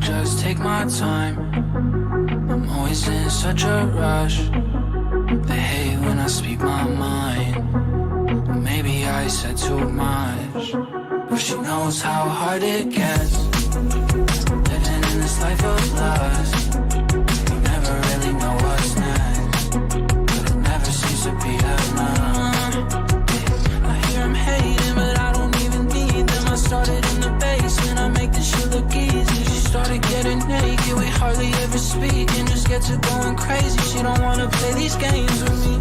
just take my time. I'm always in such a rush. They hate when I speak my mind. Maybe I said too much, but she knows how hard it gets. Living in this life of lust, you never really know what's next, but it never seems to be enough. I hear them hating, but I don't even need them. I started in the basement, I make this shit look easy. She started getting naked, we hardly ever speak, and just get to going crazy. She don't wanna play these games with me.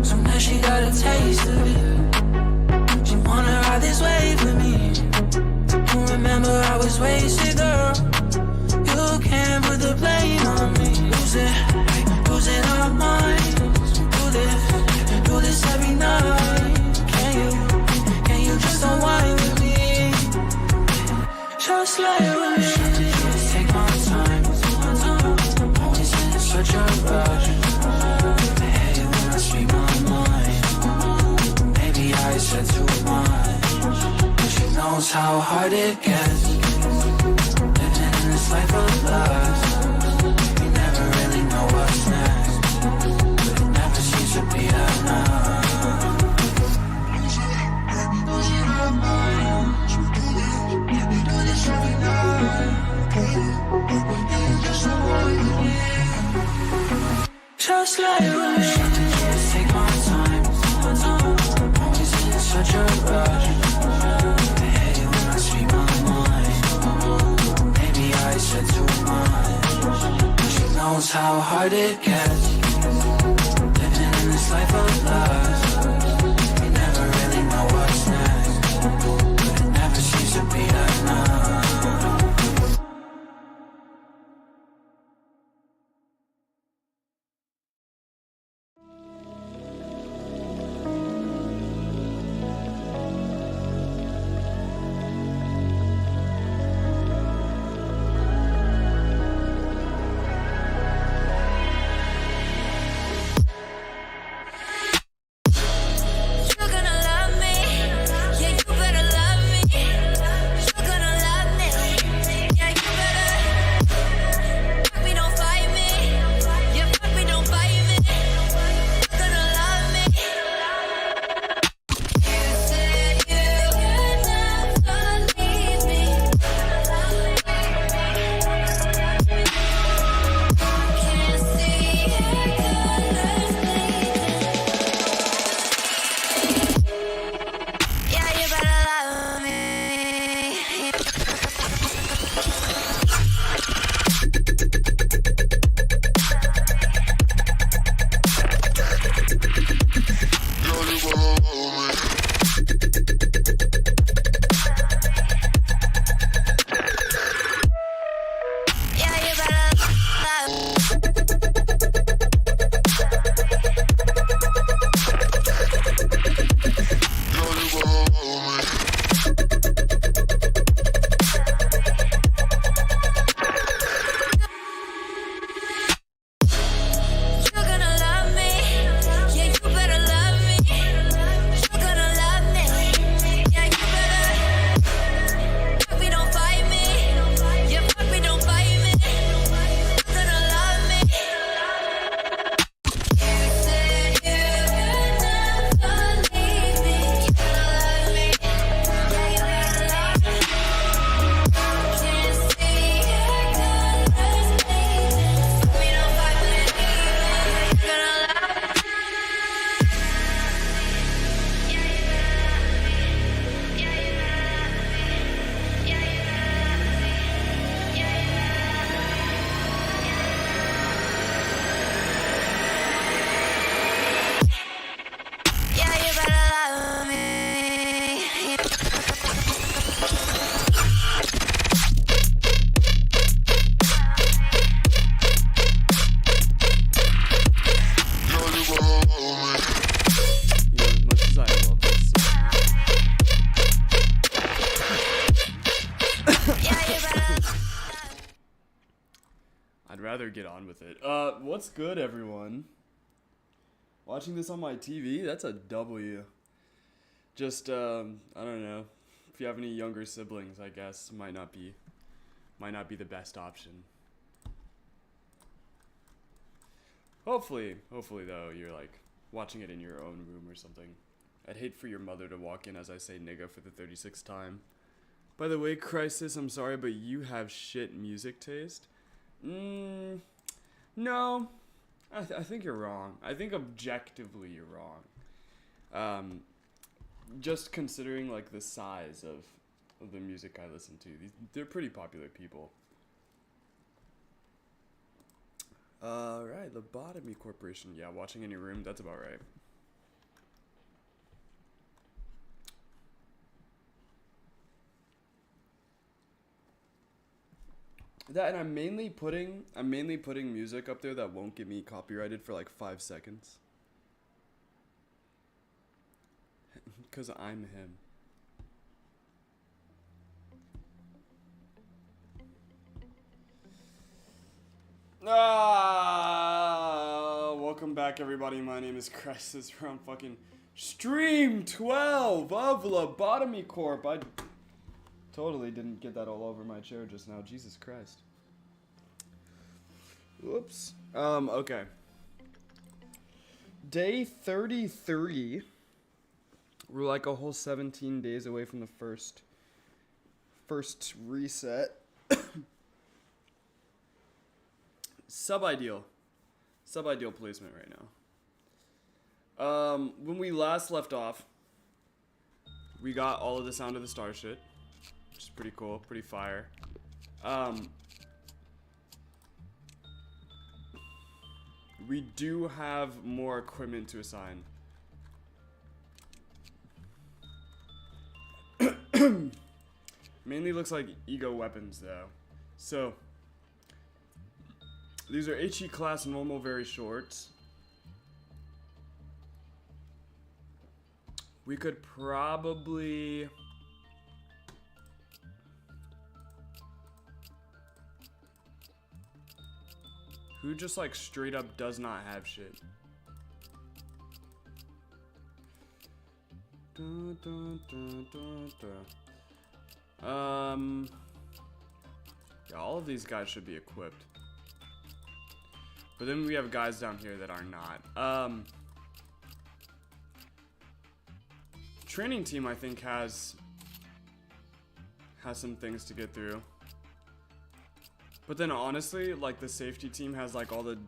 So now she got a taste of it. She wanna ride this wave with me. Don't remember I was wasted, girl. You can't put the blame on me. Losing our minds. Do this every night. Can you just unwind with me? Just lay with me. Just take my time. Always in such a rush. Hey, when I speak my mind, maybe I said too much. But she knows how hard it gets. Living in this life of lust, you never really know what's next, but it never seems to be enough. Just like with me. Just take my time. Always in such a rush. Hey, when I speak my mind, maybe I said too much, but she knows how hard it gets. Living in this life of lust, you never really know what's next, but it never seems to be enough. I'd rather get on with it. What's good, everyone? Watching this on my TV, that's a W. Just, I don't know. If you have any younger siblings, I guess, might not be might not be the best option. Hopefully though, you're like watching it in your own room or something. I'd hate for your mother to walk in as I say nigga for the 36th time. By the way, Crisis, I'm sorry, but you have shit music taste. No, I think you're wrong. I think objectively you're wrong. Just considering like the size of the music I listen to, they're pretty popular people. Right, Lobotomy Corporation. Yeah, watching in your room, that's about right. That, and I'm mainly putting music up there that won't get me copyrighted for like 5 seconds. Cause I'm him. Welcome back, everybody. My name is Crisis. We're on fucking stream 12 of Lobotomy Corp. I totally didn't get that all over my chair just now. Jesus Christ. Whoops. Okay. Day 33. We're like a whole 17 days away from the first reset. Sub-ideal placement right now. When we last left off, we got all of the Sound of the Star shit, which is pretty cool, pretty fire. We do have more equipment to assign. Mainly looks like ego weapons though. So these are HE class normal, very short. We could probably who just like straight up does not have shit. Yeah, all of these guys should be equipped. But then we have guys down here that are not. Training team, I think, has some things to get through. But then honestly, like the safety team has like all the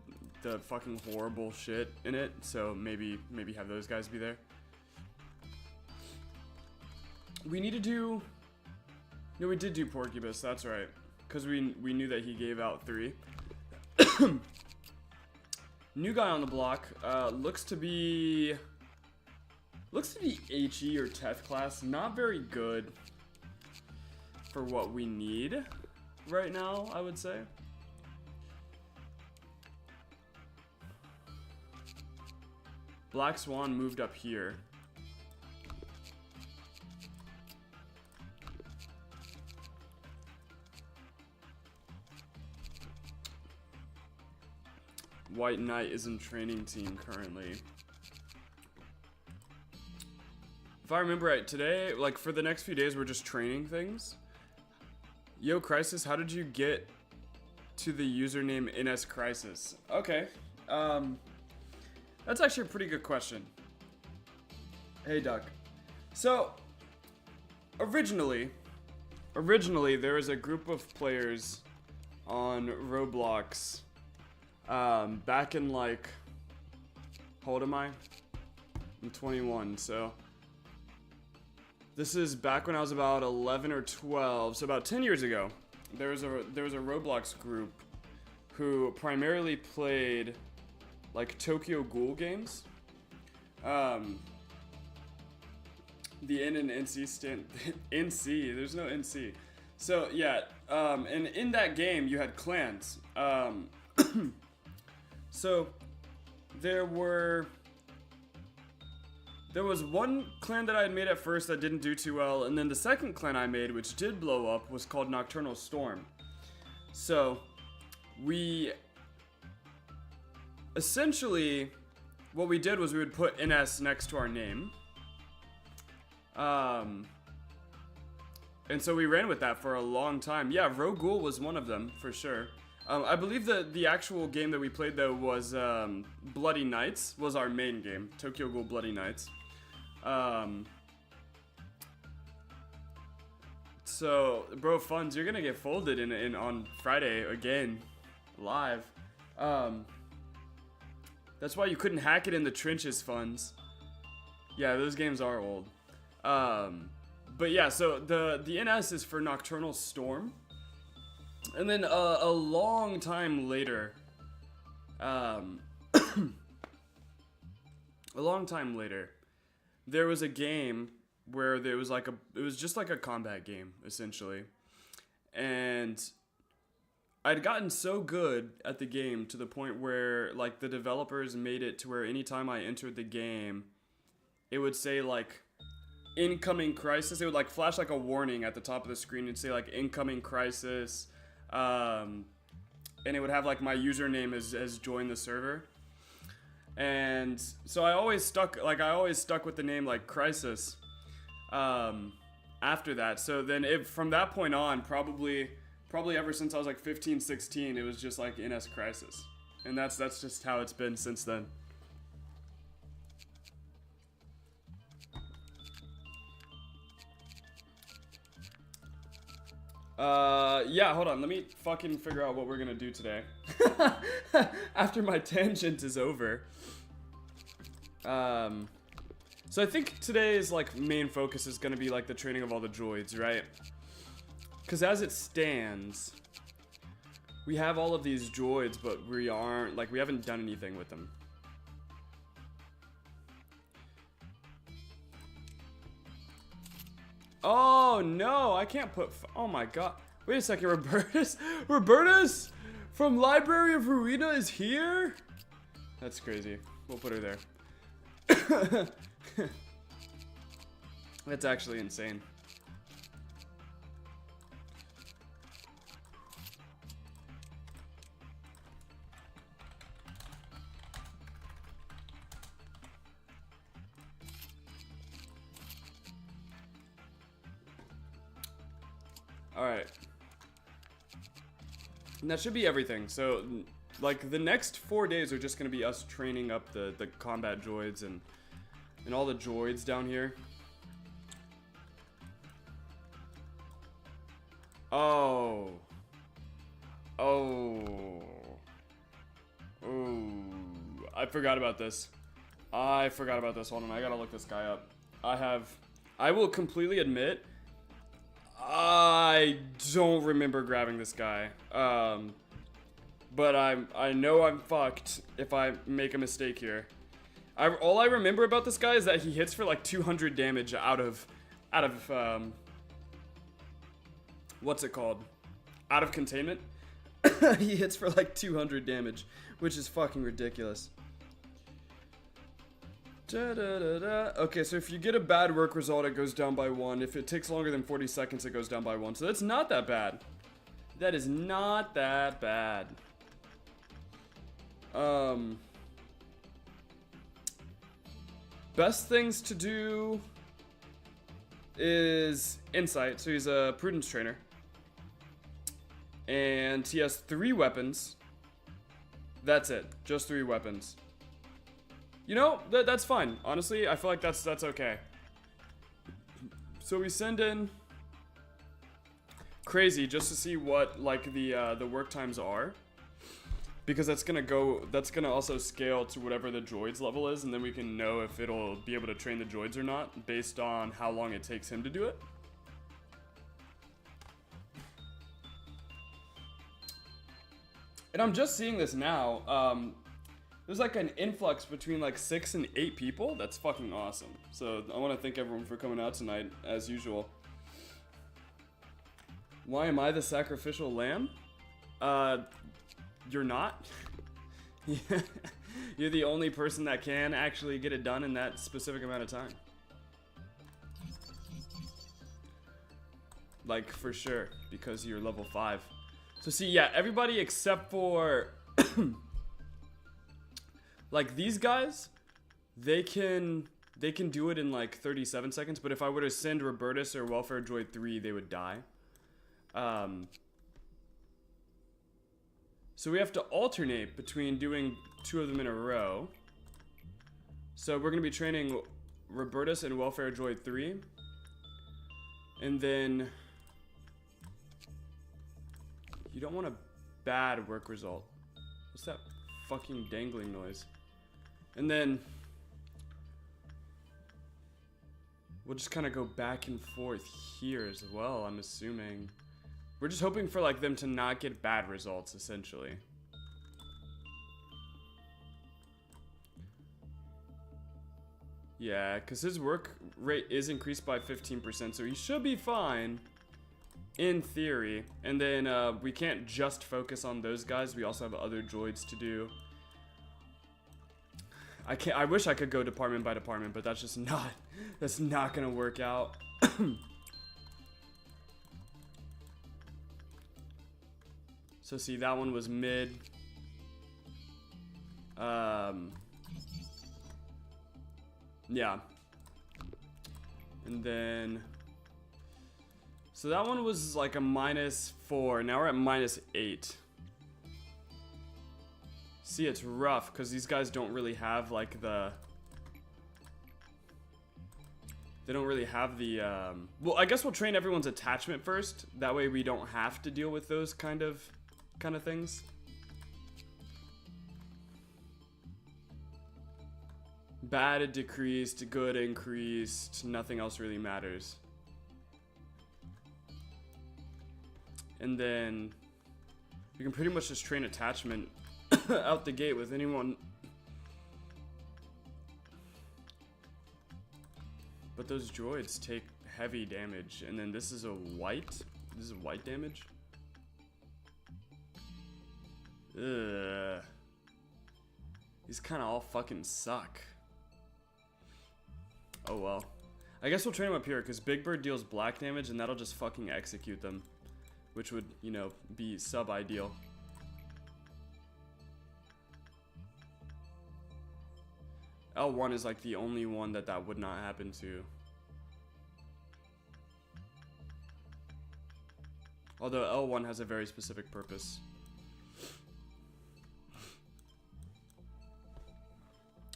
fucking horrible shit in it, so maybe have those guys be there. We need to do... No, we did do Porcubus, that's right. Because we knew that he gave out 3. New guy on the block, looks to be HE or Teth class. Not very good for what we need right now, I would say. Black Swan moved up here. White Knight is in training team currently. If I remember right, today, like for the next few days, we're just training things. Yo, Crisis, how did you get to the username NSCrisis? Okay, that's actually a pretty good question. Hey, Duck. So, originally there was a group of players on Roblox. Back in like, how old am I? I'm 21, so this is back when I was about 11 or 12, so about 10 years ago. There was a Roblox group who primarily played like Tokyo Ghoul games. The N and NC stand NC. There's no NC. So yeah, and in that game you had clans. So there was one clan that I had made at first that didn't do too well, and then the second clan I made, which did blow up, was called Nocturnal Storm. So we essentially, what we did was we would put NS next to our name. And so we ran with that for a long time. Yeah, Rogul was one of them, for sure. I believe that the actual game that we played, though, was Bloody Nights, was our main game. Tokyo Ghoul Bloody Nights. So, bro, Funds, you're gonna get folded in on Friday again, live. That's why you couldn't hack it in the trenches, Funds. Yeah, those games are old. But yeah, so the NS is for Nocturnal Storm. And then a long time later, a long time later, there was a game where there was like it was just like a combat game, essentially. And I'd gotten so good at the game to the point where like the developers made it to where anytime I entered the game, it would say like incoming crisis. It would like flash like a warning at the top of the screen and say like incoming crisis. And it would have like my username as join the server. And so I always stuck with the name like Crisis after that. So then from that point on, probably ever since I was like 15, 16, it was just like NS Crisis. And that's just how it's been since then. Yeah, hold on. Let me fucking figure out what we're gonna do today. After my tangent is over. So I think today's, like, main focus is gonna be, like, the training of all the droids, right? Because as it stands, we have all of these droids, but we haven't done anything with them. Oh, no, I can't put... Oh, my God. Wait a second, Roberta's from Library of Ruina is here? That's crazy. We'll put her there. That's actually insane. Alright. And that should be everything. So, like, the next 4 days are just going to be us training up the combat droids and all the droids down here. Oh. Oh. Ooh. I forgot about this. Hold on, I gotta look this guy up. I will completely admit, I don't remember grabbing this guy. But I know I'm fucked if I make a mistake here. All I remember about this guy is that he hits for like 200 damage out of what's it called? Out of containment. He hits for like 200 damage, which is fucking ridiculous. Okay, so if you get a bad work result, it goes down by 1. If it takes longer than 40 seconds, it goes down by 1. So that's not that bad. That is not that bad. Best things to do is Insight. So he's a Prudence trainer. And he has 3 weapons. That's it. Just 3 weapons. You know, that's fine. Honestly, I feel like that's okay. So we send in Crazy just to see what like the work times are, because that's gonna also scale to whatever the droid's level is, and then we can know if it'll be able to train the droids or not based on how long it takes him to do it. And I'm just seeing this now. There's like an influx between like 6 and 8 people. That's fucking awesome. So I want to thank everyone for coming out tonight, as usual. Why am I the sacrificial lamb? You're not. You're the only person that can actually get it done in that specific amount of time. Like, for sure, because you're level 5. So see, yeah, everybody except for... like these guys, they can they can do it in like 37 seconds, but if I were to send Robertus or Welfare Droid 3, they would die. So we have to alternate between doing 2 of them in a row. So we're going to be training Robertus and Welfare Droid 3. And then... You don't want a bad work result. What's that fucking dangling noise? And then... We'll just kind of go back and forth here as well, I'm assuming. We're just hoping for like them to not get bad results, essentially. Yeah, because his work rate is increased by 15%, so he should be fine, in theory. And then we can't just focus on those guys, we also have other droids to do. I wish I could go department by department, but that's just not gonna work out. So see, that one was mid. Yeah. And then... So that one was like a -4. Now we're at -8. See, it's rough, because these guys don't really have, like, the... They don't really have the, Well, I guess we'll train everyone's attachment first. That way we don't have to deal with those kind of things. Bad decreased, good increased, nothing else really matters. And then we can pretty much just train attachment out the gate with anyone. But those droids take heavy damage. And then this is a white. This is white damage. Ugh. These kind of all fucking suck. Oh well. I guess we'll train them up here because Big Bird deals black damage and that'll just fucking execute them. Which would, you know, be sub-ideal. L1 is like the only one that would not happen to. Although L1 has a very specific purpose.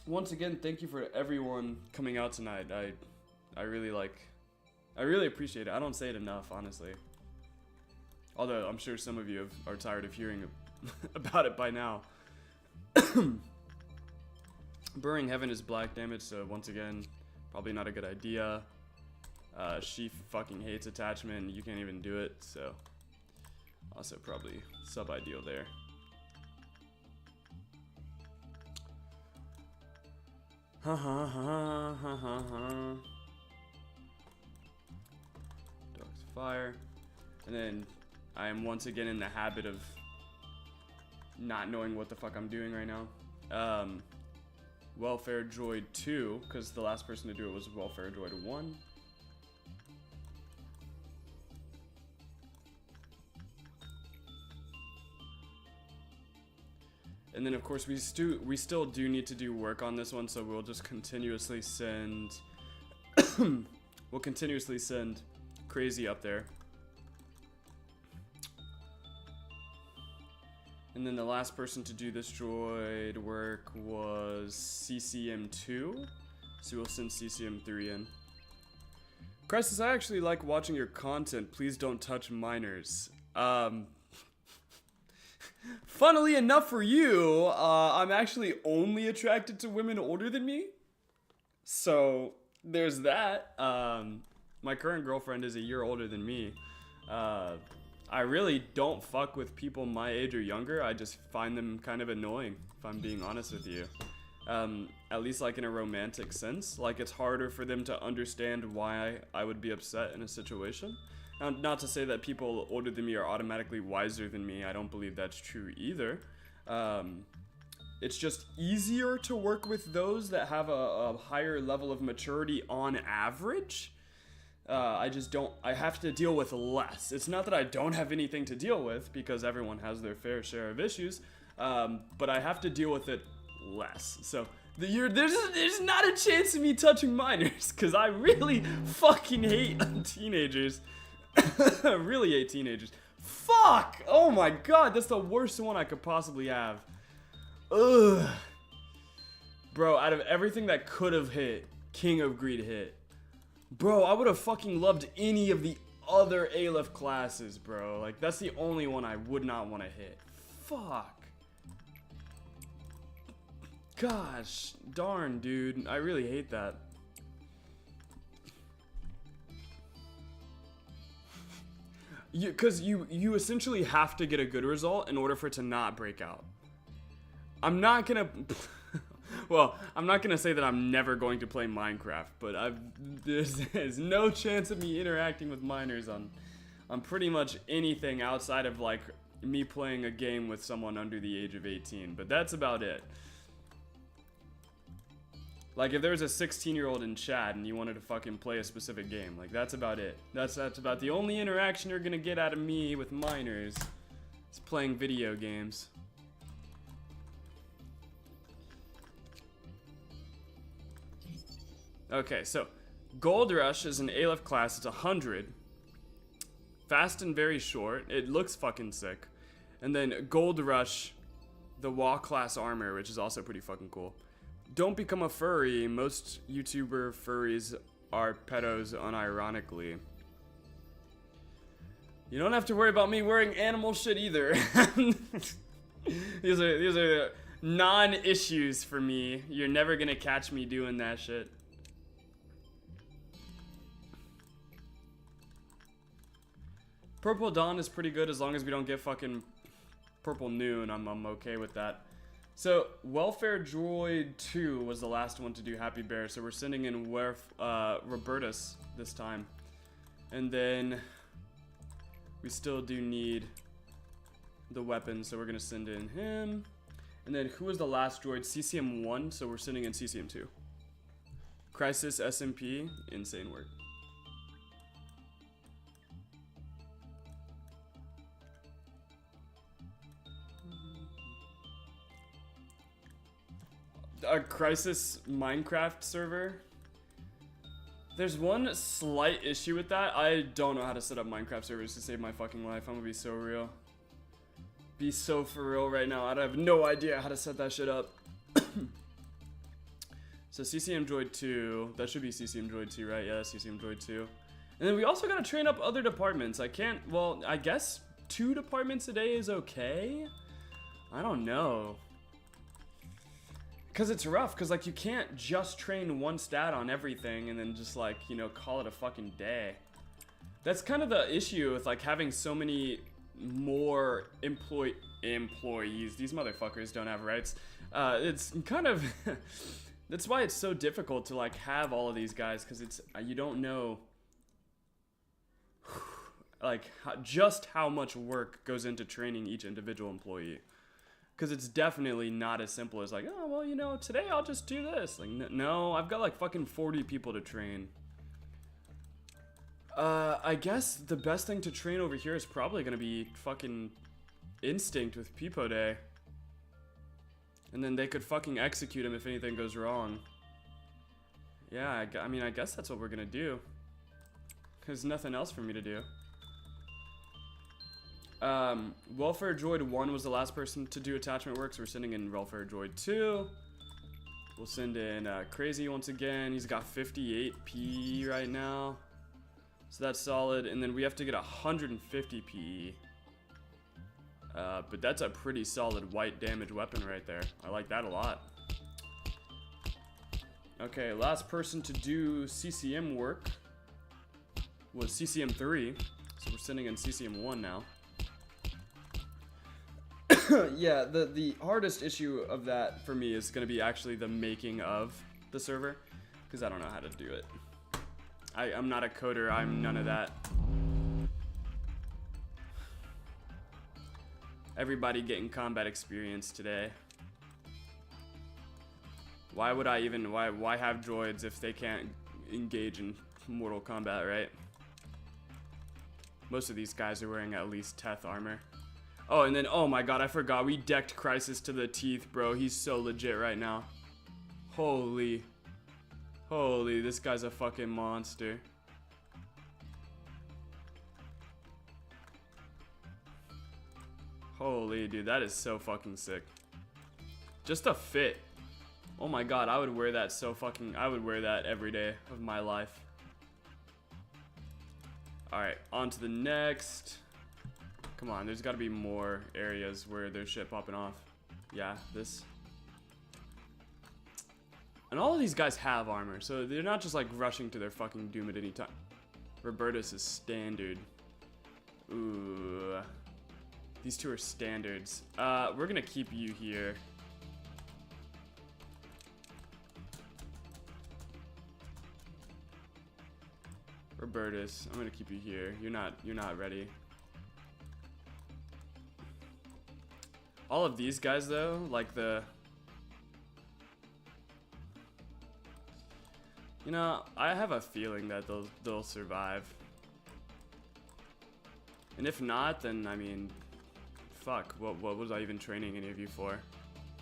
Once again, thank you for everyone coming out tonight. I really appreciate it. I don't say it enough, honestly. Although I'm sure some of you are tired of hearing about it by now. Burning Heaven is black damage, so once again, probably not a good idea. She fucking hates attachment, you can't even do it, so also probably sub-ideal there. Ha ha ha ha ha ha. Dark's fire. And then I am once again in the habit of not knowing what the fuck I'm doing right now. Welfare Droid 2, because the last person to do it was Welfare Droid 1. And then of course we still do need to do work on this one, so we'll just continuously send we'll continuously send Crazy up there. And then the last person to do this droid work was CCM2. So we'll send CCM3 in. Crisis, I actually like watching your content. Please don't touch minors. Funnily enough for you, I'm actually only attracted to women older than me. So there's that. My current girlfriend is a year older than me. I really don't fuck with people my age or younger. I just find them kind of annoying, if I'm being honest with you. At least like in a romantic sense. Like it's harder for them to understand why I would be upset in a situation. Now, not to say that people older than me are automatically wiser than me. I don't believe that's true either. It's just easier to work with those that have a higher level of maturity on average. I have to deal with less. It's not that I don't have anything to deal with, because everyone has their fair share of issues, but I have to deal with it less. So There's not a chance of me touching minors, because I really fucking hate teenagers. I really hate teenagers. Fuck! Oh my god, that's the worst one I could possibly have. Ugh. Bro, out of everything that could have hit, King of Greed hit. Bro, I would have fucking loved any of the other Aleph classes, bro. Like, that's the only one I would not want to hit. Fuck. Gosh, darn, dude. I really hate that. Because you essentially have to get a good result in order for it to not break out. I'm not gonna... well, I'm not gonna say that I'm never going to play Minecraft, but there's no chance of me interacting with minors on pretty much anything outside of, like, me playing a game with someone under the age of 18. But that's about it. Like, if there was a 16-year-old in chat and you wanted to fucking play a specific game, like, that's about it. That's about the only interaction you're gonna get out of me with minors is playing video games. Okay, so Gold Rush is an Aleph class. It's 100. Fast and very short. It looks fucking sick. And then Gold Rush, the Wall class armor, which is also pretty fucking cool. Don't become a furry. Most YouTuber furries are pedos unironically. You don't have to worry about me wearing animal shit either. These are non-issues for me. You're never gonna catch me doing that shit. Purple Dawn is pretty good as long as we don't get fucking Purple Noon. I'm okay with that. So, Welfare Droid 2 was the last one to do Happy Bear, so we're sending in Robertus this time. And then we still do need the weapons, so we're gonna send in him. And then who was the last droid? CCM 1, so we're sending in CCM 2. Crisis SMP, insane work. A Crisis Minecraft server. There's one slight issue with that. I don't know how to set up Minecraft servers to save my fucking life. I'm gonna be so real. Be so for real right now. I have no idea how to set that shit up. So CCM Droid 2. That should be CCM Droid 2, right? Yeah, that's CCM Droid 2. And then we also gotta train up other departments. I can't, well, I guess 2 departments a day is okay? I don't know. Because it's rough, because, like, you can't just train one stat on everything and then just, like, you know, call it a fucking day. That's kind of the issue with, like, having so many more employees. These motherfuckers don't have rights. It's kind of... that's why it's so difficult to, like, have all of these guys, because it's... you don't know... like, just how much work goes into training each individual employee. Because it's definitely not as simple as like, oh, well, you know, today I'll just do this. Like, no, I've got like fucking 40 people to train. I guess the best thing to train over here is probably going to be fucking Instinct with Peepo Day. And then they could fucking execute him if anything goes wrong. Yeah, I mean, I guess that's what we're going to do. There's nothing else for me to do. Welfare Droid 1 was the last person to do attachment work, so we're sending in Welfare Droid 2. We'll send in Crazy once again. He's got 58 PE right now, so that's solid. And then we have to get 150 PE. But that's a pretty solid white damage weapon right there. I like that a lot. Okay, last person to do CCM work was CCM 3, so we're sending in CCM 1 now. Yeah, the hardest issue of that for me is going to be actually the making of the server, because I don't know how to do it. I'm not a coder, I'm none of that. Everybody getting combat experience today. Why would I even, why have droids if they can't engage in Mortal Kombat, right? Most of these guys are wearing at least Teth armor. Oh, and then, oh my god, I forgot. We decked Crisis to the teeth, bro. He's so legit right now. Holy. Holy, this guy's a fucking monster. Holy, dude, that is so fucking sick. Just a fit. Oh my god, I would wear that so fucking... I would wear that every day of my life. Alright, on to the next. Come on, there's gotta be more areas where there's shit popping off. Yeah, this. And all of these guys have armor, so they're not just like rushing to their fucking doom at any time. Robertus is standard. Ooh. These two are standards. We're gonna keep you here. Robertus, I'm gonna keep you here. You're not ready. All of these guys though, like the... You know, I have a feeling that they'll survive. And if not, then I mean, fuck, what was I even training any of you for?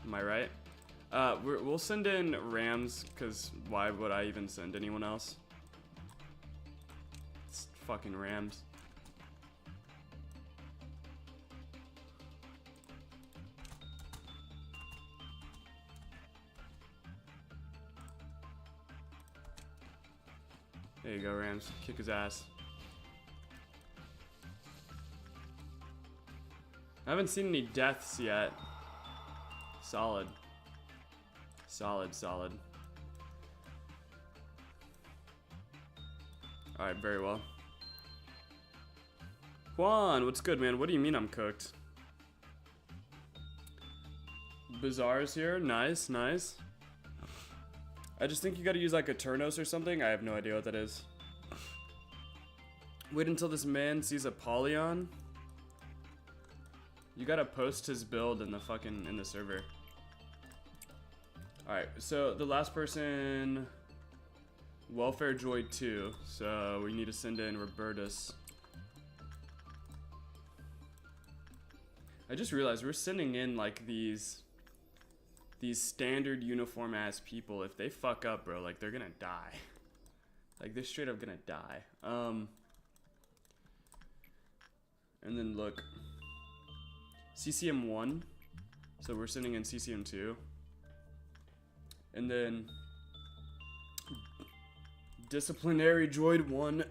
Am I right? We'll send in Rams, cause why would I even send anyone else? It's fucking Rams. There you go, Rams. Kick his ass. I haven't seen any deaths yet. Solid. Solid, solid. Alright, very well. Juan, what's good, man? What do you mean I'm cooked? Bazaar's here. Nice, nice. I just think you gotta use like a Turnos or something. I have no idea what that is. Wait until this man sees Apollyon. You gotta post his build in the server. Alright, so the last person, Welfare Droid 2. So we need to send in Robertus. I just realized we're sending in like these standard uniform ass people. If they fuck up, bro, like they're gonna die. Like they're straight up gonna die. And then look, CCM 1. So we're sending in CCM 2. And then Disciplinary Droid 1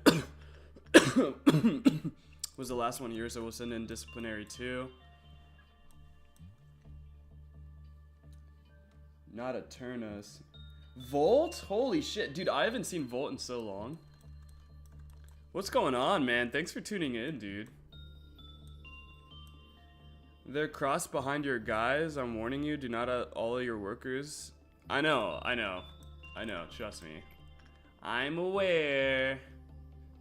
was the last one here, so we'll send in Disciplinary 2. Not a Turnos. Volt? Holy shit. Dude, I haven't seen Volt in so long. What's going on, man? Thanks for tuning in, dude. They're crossed behind your guys. I'm warning you, do not all of your workers. I know. Trust me. I'm aware.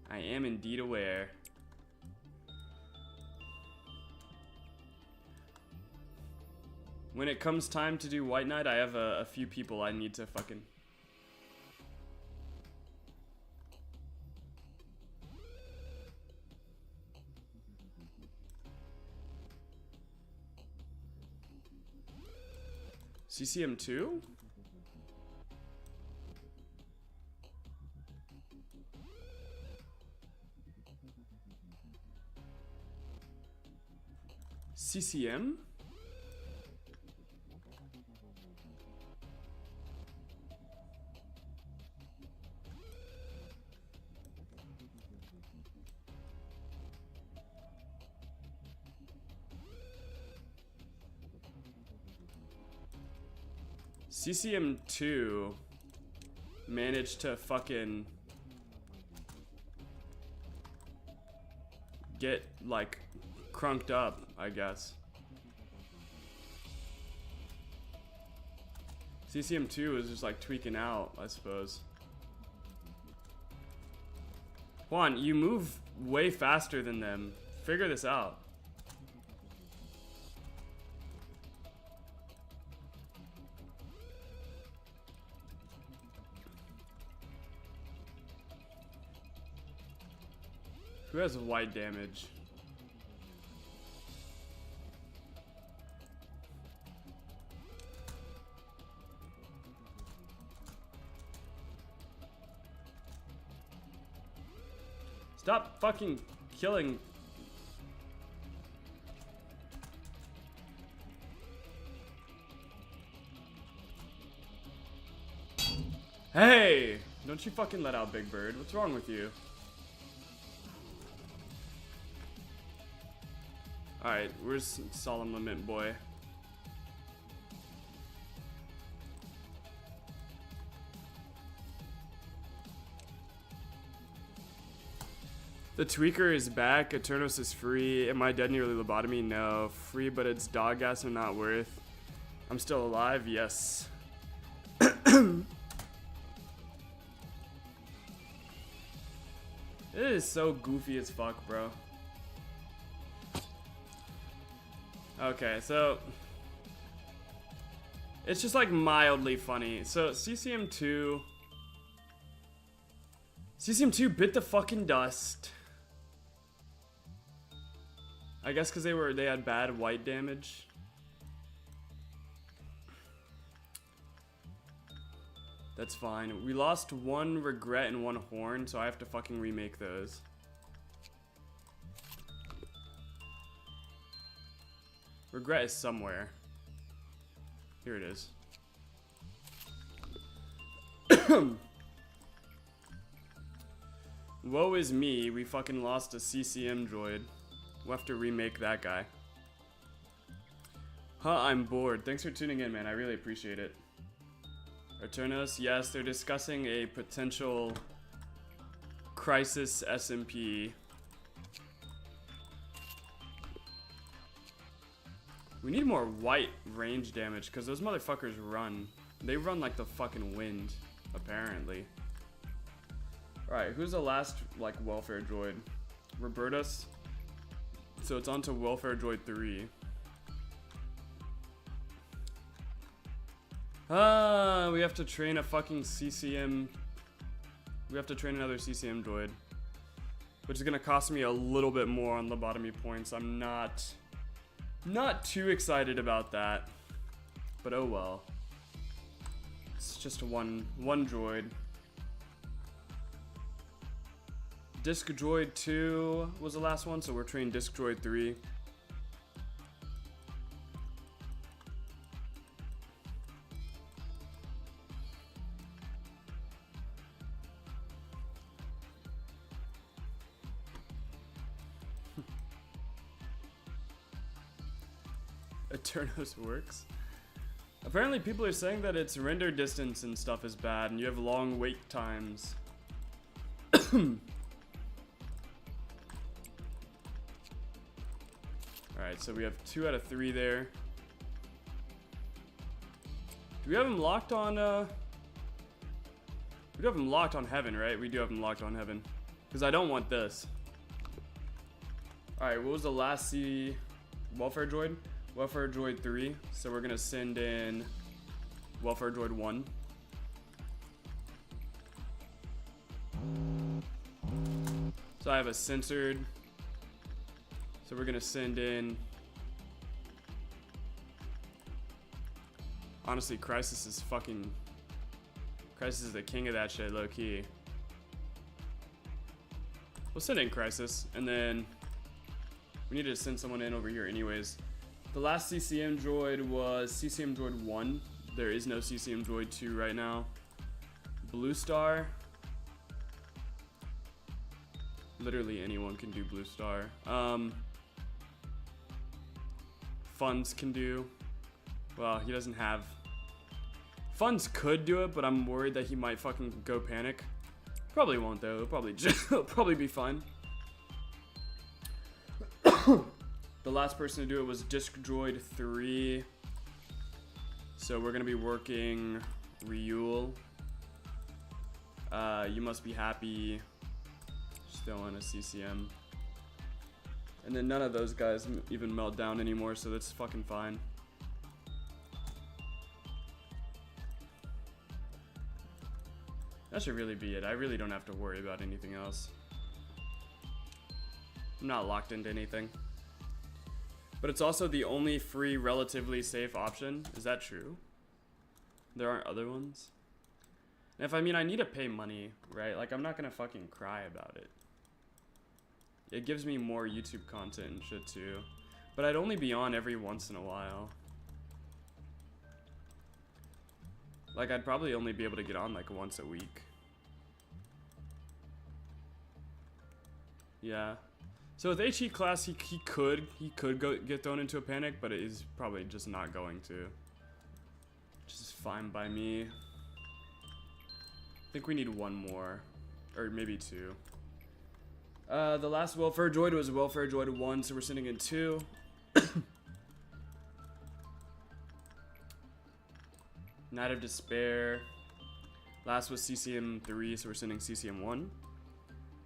I am indeed aware. When it comes time to do White Knight, I have a few people I need to fucking... CCM 2? CCM? CCM 2 managed to fucking get like crunked up, I guess. CCM 2 is just like tweaking out, I suppose. Juan, you move way faster than them. Figure this out. Who has wide damage? Stop fucking killing. Hey! Don't you fucking let out Big Bird. What's wrong with you? Alright, where's Solemn Lament Boy? The Tweaker is back. Eternos is free. Am I dead nearly Lobotomy? No. Free, but it's dog gas and not worth. I'm still alive? Yes. It is so goofy as fuck, bro. Okay, so it's just like mildly funny. So CCM2 bit the fucking dust. I guess because they had bad white damage. That's fine. We lost one regret and one horn, so I have to fucking remake those. Regret is somewhere. Here it is. Woe is me, we fucking lost a CCM droid. We'll have to remake that guy. Huh, I'm bored. Thanks for tuning in, man. I really appreciate it. Eternos, yes, they're discussing a potential Crisis SMP. We need more white range damage, because those motherfuckers run. They run like the fucking wind, apparently. Alright, who's the last, like, welfare droid? Robertus? So it's on to welfare droid 3. We have to train a fucking CCM. We have to train another CCM droid. Which is gonna cost me a little bit more on lobotomy points. I'm not too excited about that. But oh well. It's just one droid. Disc Droid 2 was the last one, so we're training Disc Droid 3. Eternos works. Apparently people are saying that its render distance and stuff is bad and you have long wait times. Alright, so we have 2 out of 3 there. Do we have him locked on, we do have him locked on heaven, right? We do have him locked on heaven. Because I don't want this. Alright, what was the last C welfare droid? Welfare droid 3. So we're gonna send in welfare droid 1. So I have a censored. So we're gonna send in. Honestly, Crisis is fucking. Crisis is the king of that shit, low key. We'll send in Crisis, and then we need to send someone in over here, anyways. The last CCM droid was CCM droid 1. There is no CCM droid 2 right now. Blue Star. Literally anyone can do Blue Star. Funds can do. Well, he doesn't have. Funds could do it, but I'm worried that he might fucking go panic. Probably won't though. It'll probably it'll probably be fine. The last person to do it was Disc Droid 3. So we're gonna be working Ryul. You must be happy. Still in a CCM. And then none of those guys even melt down anymore, so that's fucking fine. That should really be it. I really don't have to worry about anything else. I'm not locked into anything. But it's also the only free, relatively safe option. Is that true? There aren't other ones? And if I need to pay money, right? Like, I'm not gonna fucking cry about it. it gives me more YouTube content and shit too. But I'd only be on every once in a while. Like, I'd probably only be able to get on like once a week. Yeah. So with HE class, he could get thrown into a panic, but it is probably just not going to. Which is fine by me. I think we need one more. Or maybe two. The last welfare droid was welfare droid 1, so we're sending in 2. Night of Despair. Last was CCM 3, so we're sending CCM 1.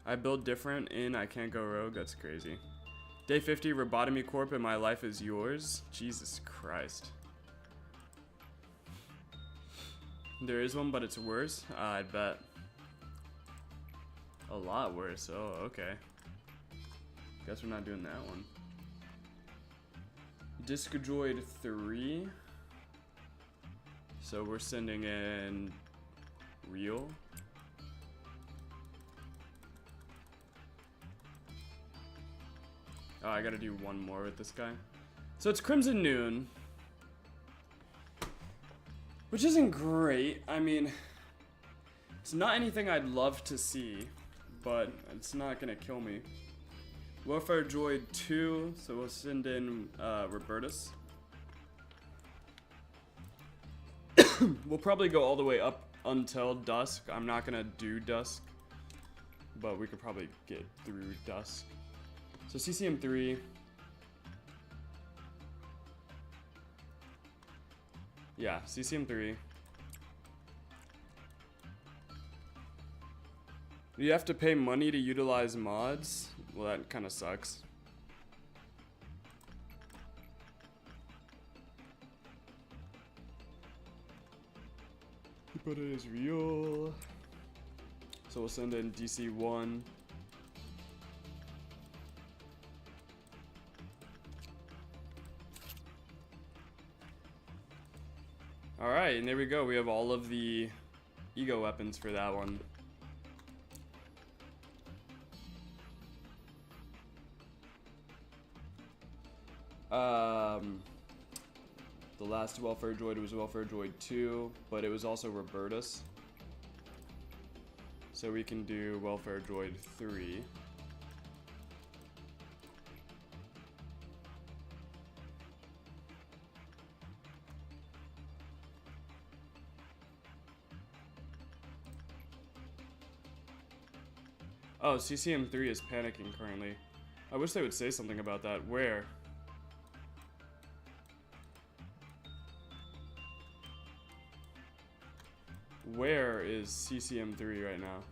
I build different in I Can't Go Rogue. That's crazy. Day 50, Lobotomy Corp and My Life Is Yours. Jesus Christ. There is one, but it's worse. I bet. A lot worse. Oh, okay. Guess we're not doing that one. Disc Droid 3. So we're sending in Real. Oh, I gotta do one more with this guy. So it's Crimson Noon. Which isn't great. I mean, it's not anything I'd love to see, but it's not gonna kill me. Welfare Droid 2, so we'll send in Robertus. We'll probably go all the way up until dusk. I'm not gonna do dusk, but we could probably get through dusk. So CCM 3. Yeah, CCM 3. You have to pay money to utilize mods? Well, that kind of sucks. But it is real. So we'll send in DC 1. Alright, and there we go. We have all of the ego weapons for that one. The last welfare droid was welfare droid 2, but it was also Robertus. So we can do welfare droid 3. Oh, CCM 3 is panicking currently. I wish they would say something about that. Where? Where is CCM 3 right now?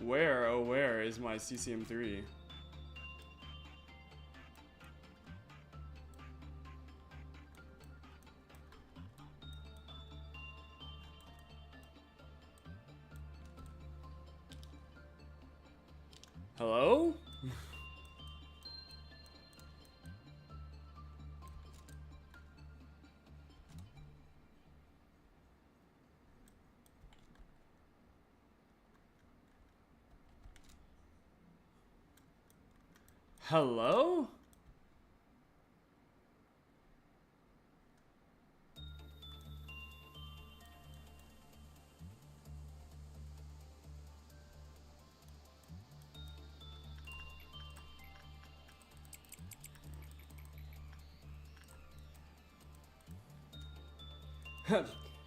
Where, oh where is my CCM 3? Hello? Hello?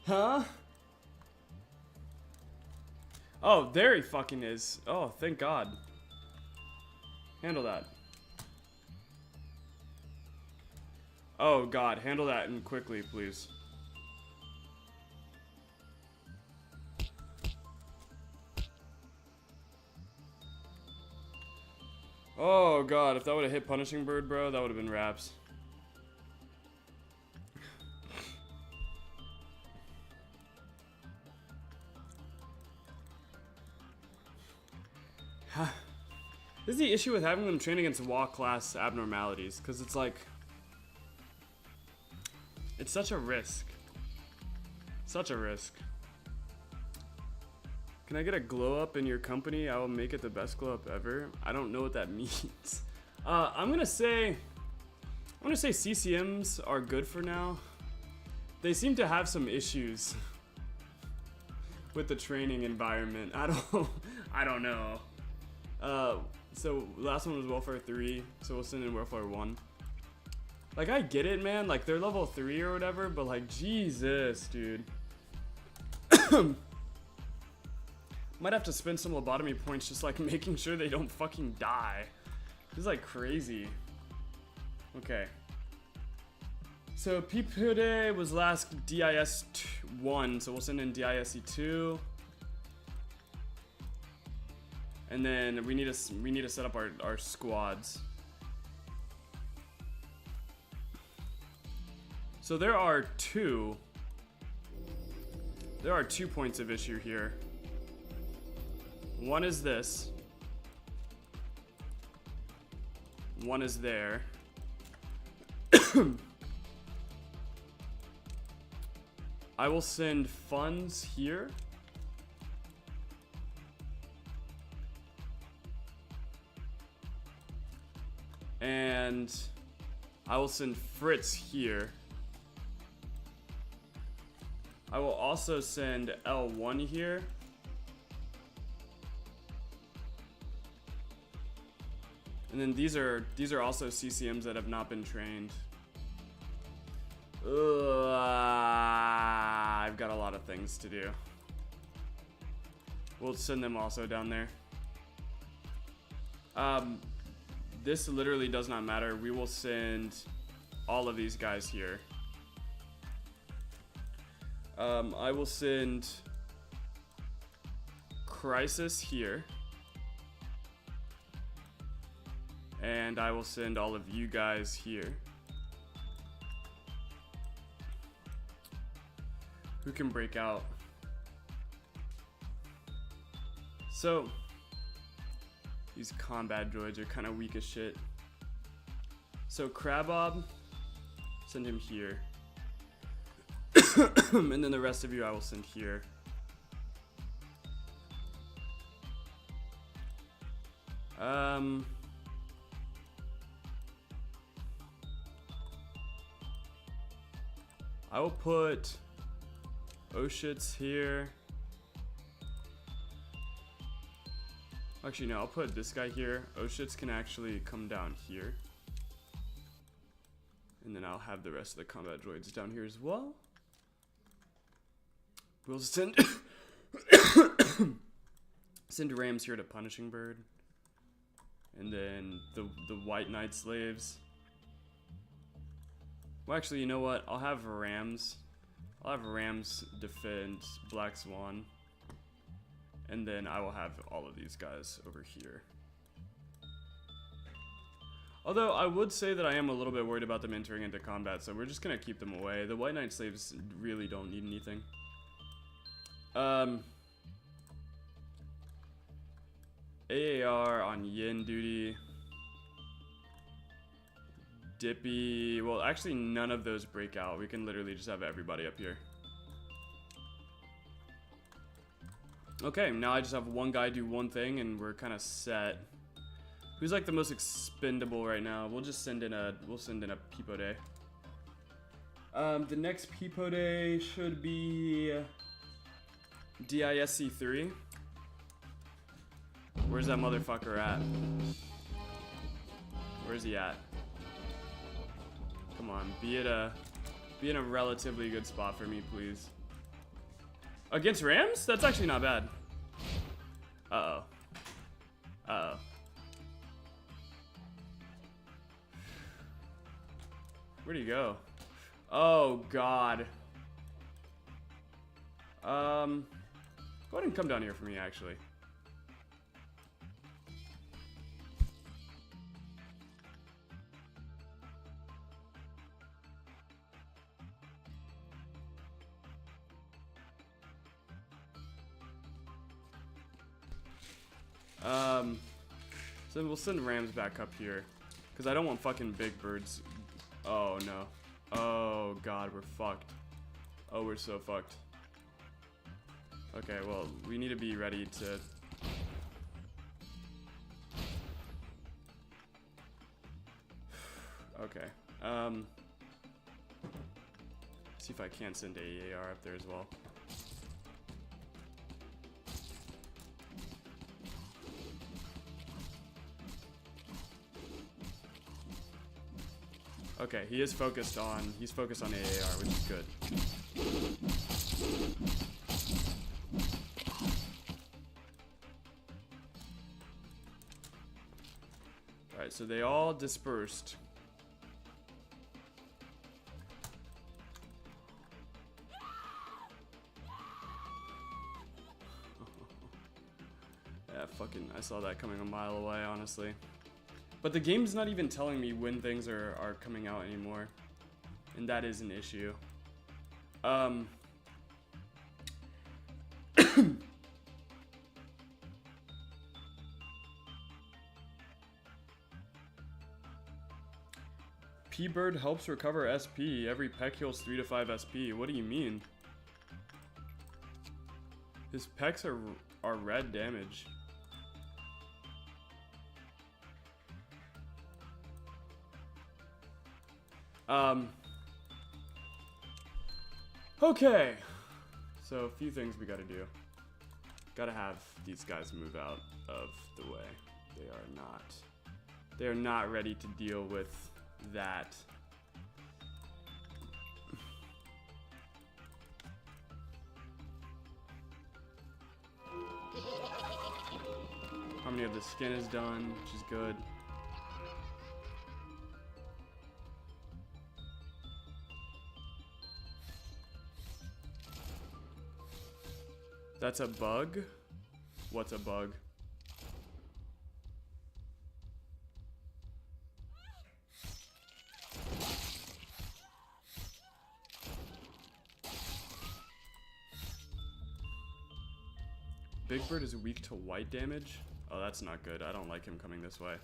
Huh? Oh, there he fucking is. Oh, thank God. Handle that. Oh God, handle that and quickly, please. Oh God, if that would have hit Punishing Bird, bro, that would have been raps. This is the issue with having them train against WoW class abnormalities, because it's like, it's such a risk. Such a risk. Can I get a glow up in your company? I will make it the best glow up ever. I don't know what that means. I'm gonna say CCMs are good for now. They seem to have some issues with the training environment. I don't know. So last one was Welfare 3, so we'll send in Welfare 1. Like, I get it, man. Like, they're level 3 or whatever, but like, Jesus, dude. Might have to spend some lobotomy points just like making sure they don't fucking die. This is like crazy. Okay. So Peepude was last DIS 1, so we'll send in DISE 2. And then we need to set up our squads. So there are two points of issue here. One is this. One is there. I will send funds here. And I will send Fritz here. I will also send L1 here. And then these are also CCMs that have not been trained. I've got a lot of things to do. We'll send them also down there. This literally does not matter. We will send all of these guys here. I will send Crisis here. And I will send all of you guys here. Who can break out? So, these combat droids are kind of weak as shit. So Crabob, send him here. And then the rest of you I will send here. I will put Oshits here. Actually, no, I'll put this guy here. Oshits can actually come down here. And then I'll have the rest of the combat droids down here as well. We'll send send Rams here to Punishing Bird. And then the White Knight slaves. Well, actually, you know what? I'll have Rams defend Black Swan. And then I will have all of these guys over here. Although, I would say that I am a little bit worried about them entering into combat, so we're just gonna keep them away. The White Knight slaves really don't need anything. AAR on Yin duty. Dippy. Well, actually, none of those break out. We can literally just have everybody up here. Okay, now I just have one guy do one thing, and we're kind of set. Who's like the most expendable right now? We'll just send in a Peepude. The next Peepude should be DISC 3. Where's that motherfucker at? Where's he at? Come on, be in a relatively good spot for me, please. Against Rams? That's actually not bad. Uh-oh. Uh-oh. Where'd he go? Oh, God. Go ahead and come down here for me, actually. So we'll send Rams back up here. Because I don't want fucking big birds. Oh, no. Oh, God, we're fucked. Oh, we're so fucked. Okay, well, we need to be ready to... Okay. See if I can send AER up there as well. Okay, he's focused on AAR, which is good. Alright, so they all dispersed. Yeah, fucking, I saw that coming a mile away, honestly. But the game's not even telling me when things are coming out anymore. And that is an issue. P-Bird helps recover SP. Every peck heals 3 to 5 SP. What do you mean? His pecks are red damage. Okay. So a few things we gotta do. Gotta have these guys move out of the way. They are not ready to deal with that. Harmony of the skin is done, which is good. That's a bug? What's a bug? Big Bird is weak to white damage? Oh, that's not good. I don't like him coming this way.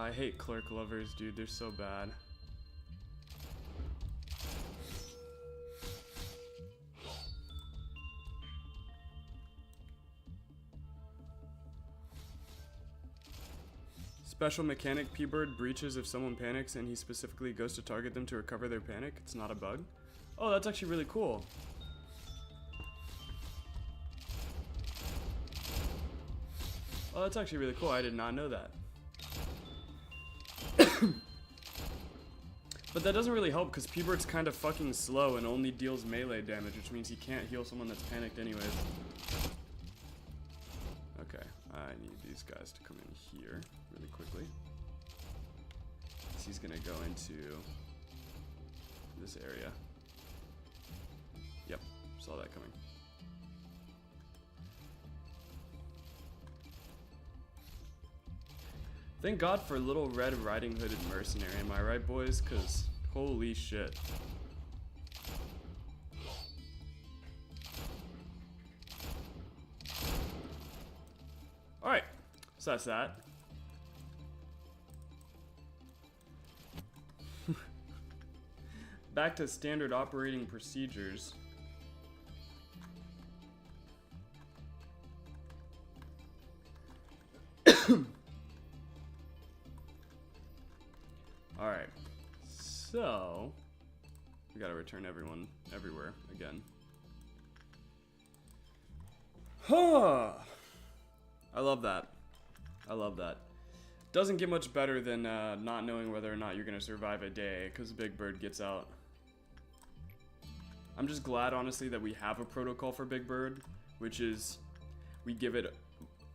I hate clerk lovers, dude. They're so bad. Special mechanic, P-Bird breaches if someone panics and he specifically goes to target them to recover their panic. It's not a bug. Oh, that's actually really cool. Oh, that's actually really cool. I did not know that. But that doesn't really help because P-Bird's kind of fucking slow and only deals melee damage, which means he can't heal someone that's panicked anyways. Okay, I need these guys to come in here really quickly. So he's gonna go into this area. Yep, saw that coming. Thank God for Little Red Riding Hooded Mercenary, am I right, boys? Cause holy shit. Alright, so that's that. Back to standard operating procedures. Alright, so we gotta return everyone everywhere again. Huh. I love that. I love that. Doesn't get much better than not knowing whether or not you're gonna survive a day, because Big Bird gets out. I'm just glad, honestly, that we have a protocol for Big Bird, which is we give it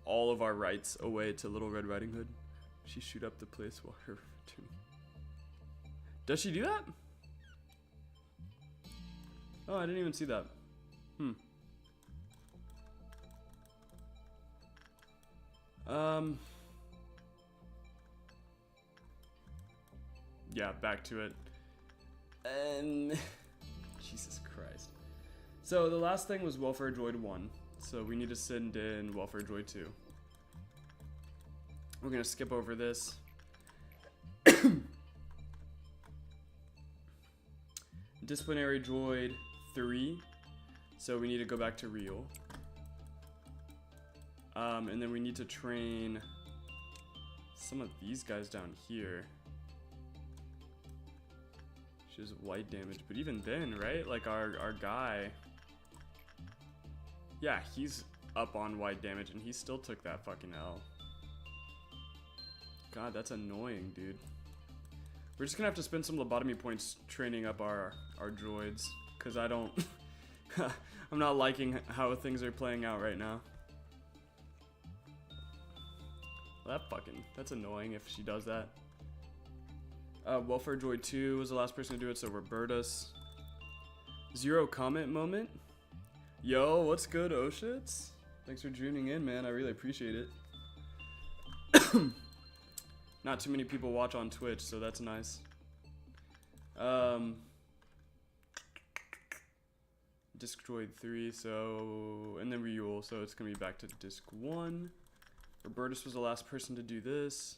all of our rights away to Little Red Riding Hood. She shoot up the place while her return. Does she do that? Oh, I didn't even see that. yeah, back to it. And Jesus Christ. So the last thing was Welfare Droid 1. So we need to send in Welfare Droid 2. We're gonna skip over this. Disciplinary Droid 3. So we need to go back to real. And then we need to train some of these guys down here. She has white damage, but even then, right? Like our guy. Yeah, he's up on white damage and he still took that fucking L. God, that's annoying, dude. We're just gonna have to spend some lobotomy points training up our droids, cause I don't I'm not liking how things are playing out right now. Well, that's annoying if she does that. Welfare Droid 2 was the last person to do it, so Robertus. Zero comment moment. Yo, what's good, Oshits? Thanks for tuning in, man. I really appreciate it. Not too many people watch on Twitch, so that's nice. Disc Droid 3, so... And then Ryul, so it's gonna be back to Disc 1. Robertus was the last person to do this.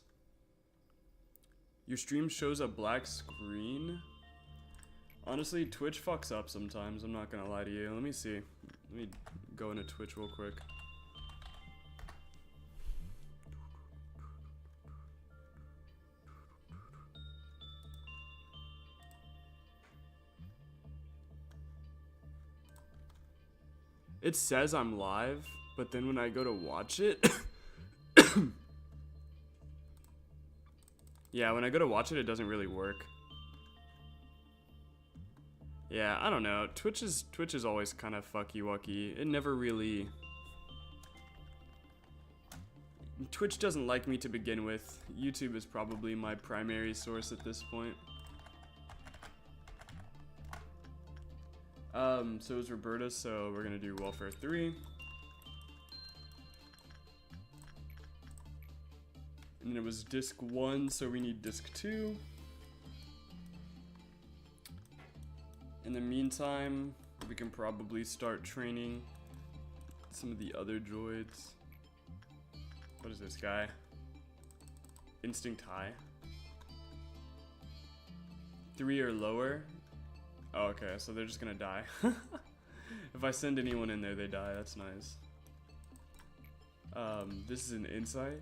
Your stream shows a black screen? Honestly, Twitch fucks up sometimes, I'm not gonna lie to you. Let me see. Let me go into Twitch real quick. It says I'm live, but then when I go to watch it... Yeah, when I go to watch it, it doesn't really work. Yeah, I don't know. Twitch is always kind of fucky-wucky. It never really... Twitch doesn't like me to begin with. YouTube is probably my primary source at this point. So it was Roberta, so we're gonna do Welfare 3. And then it was Disc 1, so we need Disc 2. In the meantime, we can probably start training some of the other droids. What is this guy? Instinct High. 3 or lower? Oh, okay, so they're just gonna die. If I send anyone in there, they die. That's nice. This is an insight.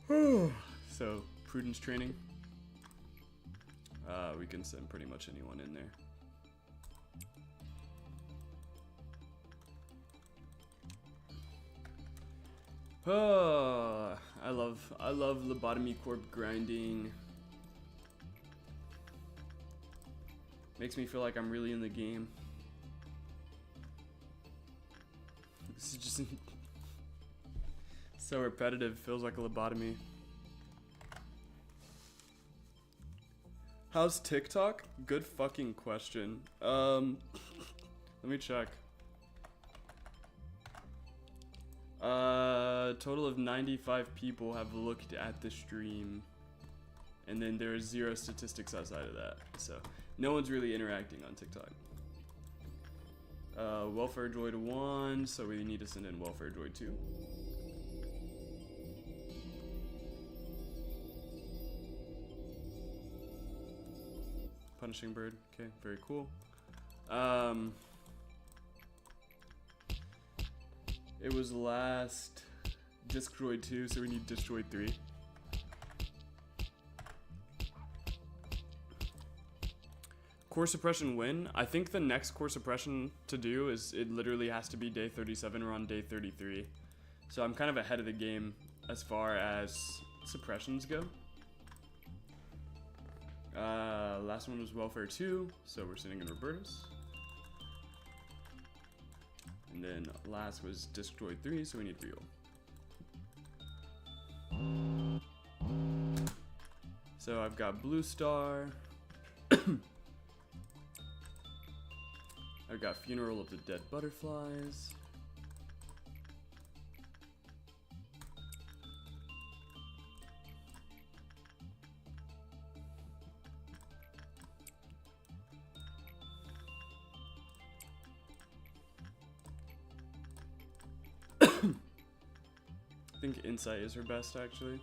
So, prudence training. We can send pretty much anyone in there. Oh, I love Lobotomy Corp grinding. Makes me feel like I'm really in the game. This is just so repetitive, feels like a lobotomy. How's TikTok? Good fucking question. Let me check. Total of 95 people have looked at the stream. And then there are 0 statistics outside of that. So, no one's really interacting on TikTok. Welfare Droid 1, so we need to send in Welfare Droid 2. Punishing Bird, okay, very cool. It was last Disc Droid 2, so we need Disc Droid 3. Core suppression win. I think the next core suppression to do is it literally has to be day 37. We're on day 33. So I'm kind of ahead of the game as far as suppressions go. Last one was Welfare 2, so we're sitting in Robertus. And then last was Disc Droid 3, so we need Real. So I've got Blue Star. I've got Funeral of the Dead Butterflies. I think Insight is her best, actually.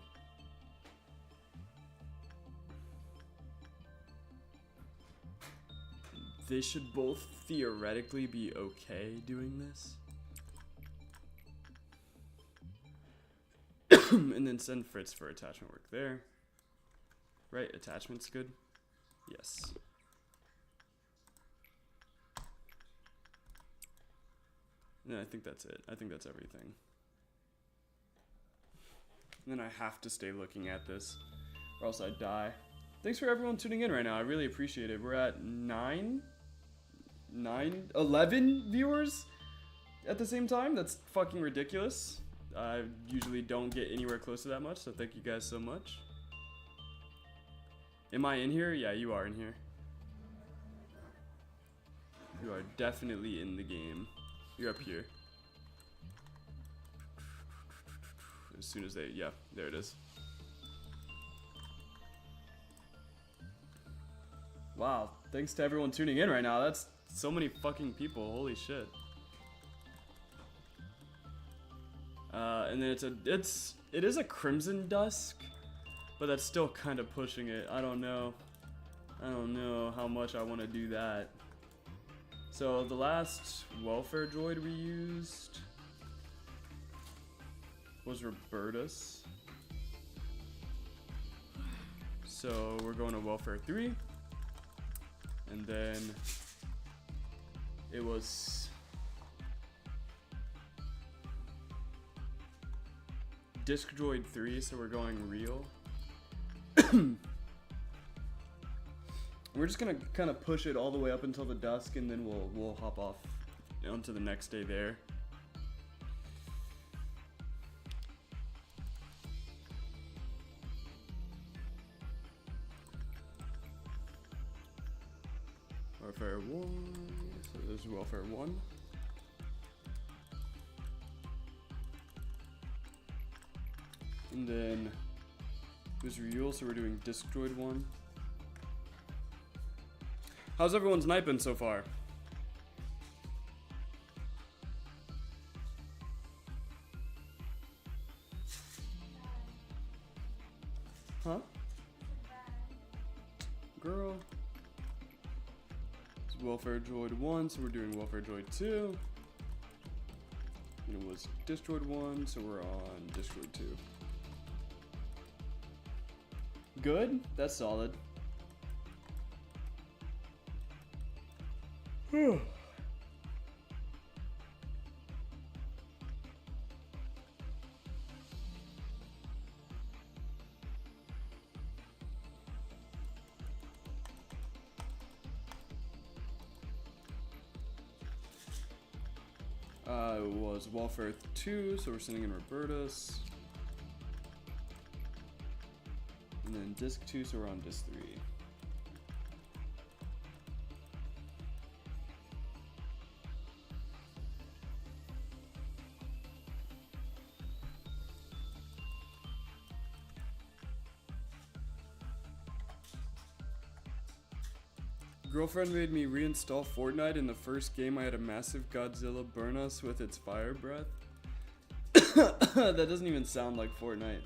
They should both theoretically be okay doing this. And then send Fritz for attachment work there. Right, attachment's good? Yes. And I think that's it. I think that's everything. And then I have to stay looking at this, or else I die. Thanks for everyone tuning in right now. I really appreciate it. We're at 11 viewers at the same time. That's fucking ridiculous. I usually don't get anywhere close to that much, so thank you guys so much. Am I in here? Yeah, you are in here. You are definitely in the game. You're up here. As soon as they, yeah, there it is. Wow, thanks to everyone tuning in right now. That's so many fucking people. Holy shit. And then it is a Crimson Dusk, but that's still kind of pushing it. I don't know how much I want to do that. So the last welfare droid we used was Robertus. So we're going to welfare 3. And then it was Disc Droid 3, so we're going real. We're just gonna kind of push it all the way up until the dusk, and then we'll hop off onto the next day there. Welfare 1, so there's welfare 1. And then there's Real, so we're doing Disc Droid 1. How's everyone's night been so far? Huh? Girl. It's welfare droid 1, so we're doing welfare droid 2. And it was Disc Droid 1, so we're on Disc Droid 2. Good? That's solid. It was welfare 2, so we're sending in Robertus. And then disc 2, so we're on disc 3. Girlfriend made me reinstall Fortnite. In the first game I had a massive Godzilla burn us with its fire breath. That doesn't even sound like Fortnite.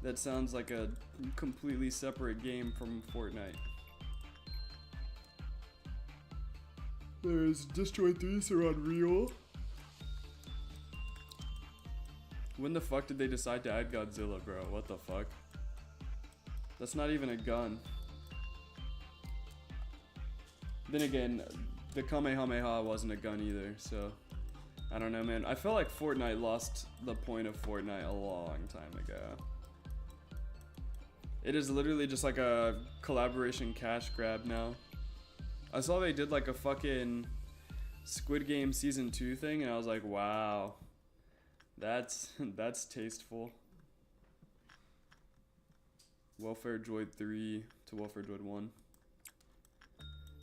That sounds like a completely separate game from Fortnite. There's Destroy 3, so we're on Real. When the fuck did they decide to add Godzilla, bro? What the fuck? That's not even a gun. Then again, the Kamehameha wasn't a gun either, so I don't know, man. I feel like Fortnite lost the point of Fortnite a long time ago. It is literally just like a collaboration cash grab now. I saw they did like a fucking Squid Game Season 2 thing, and I was like, wow. That's tasteful. Welfare Droid 3 to Welfare Droid 1.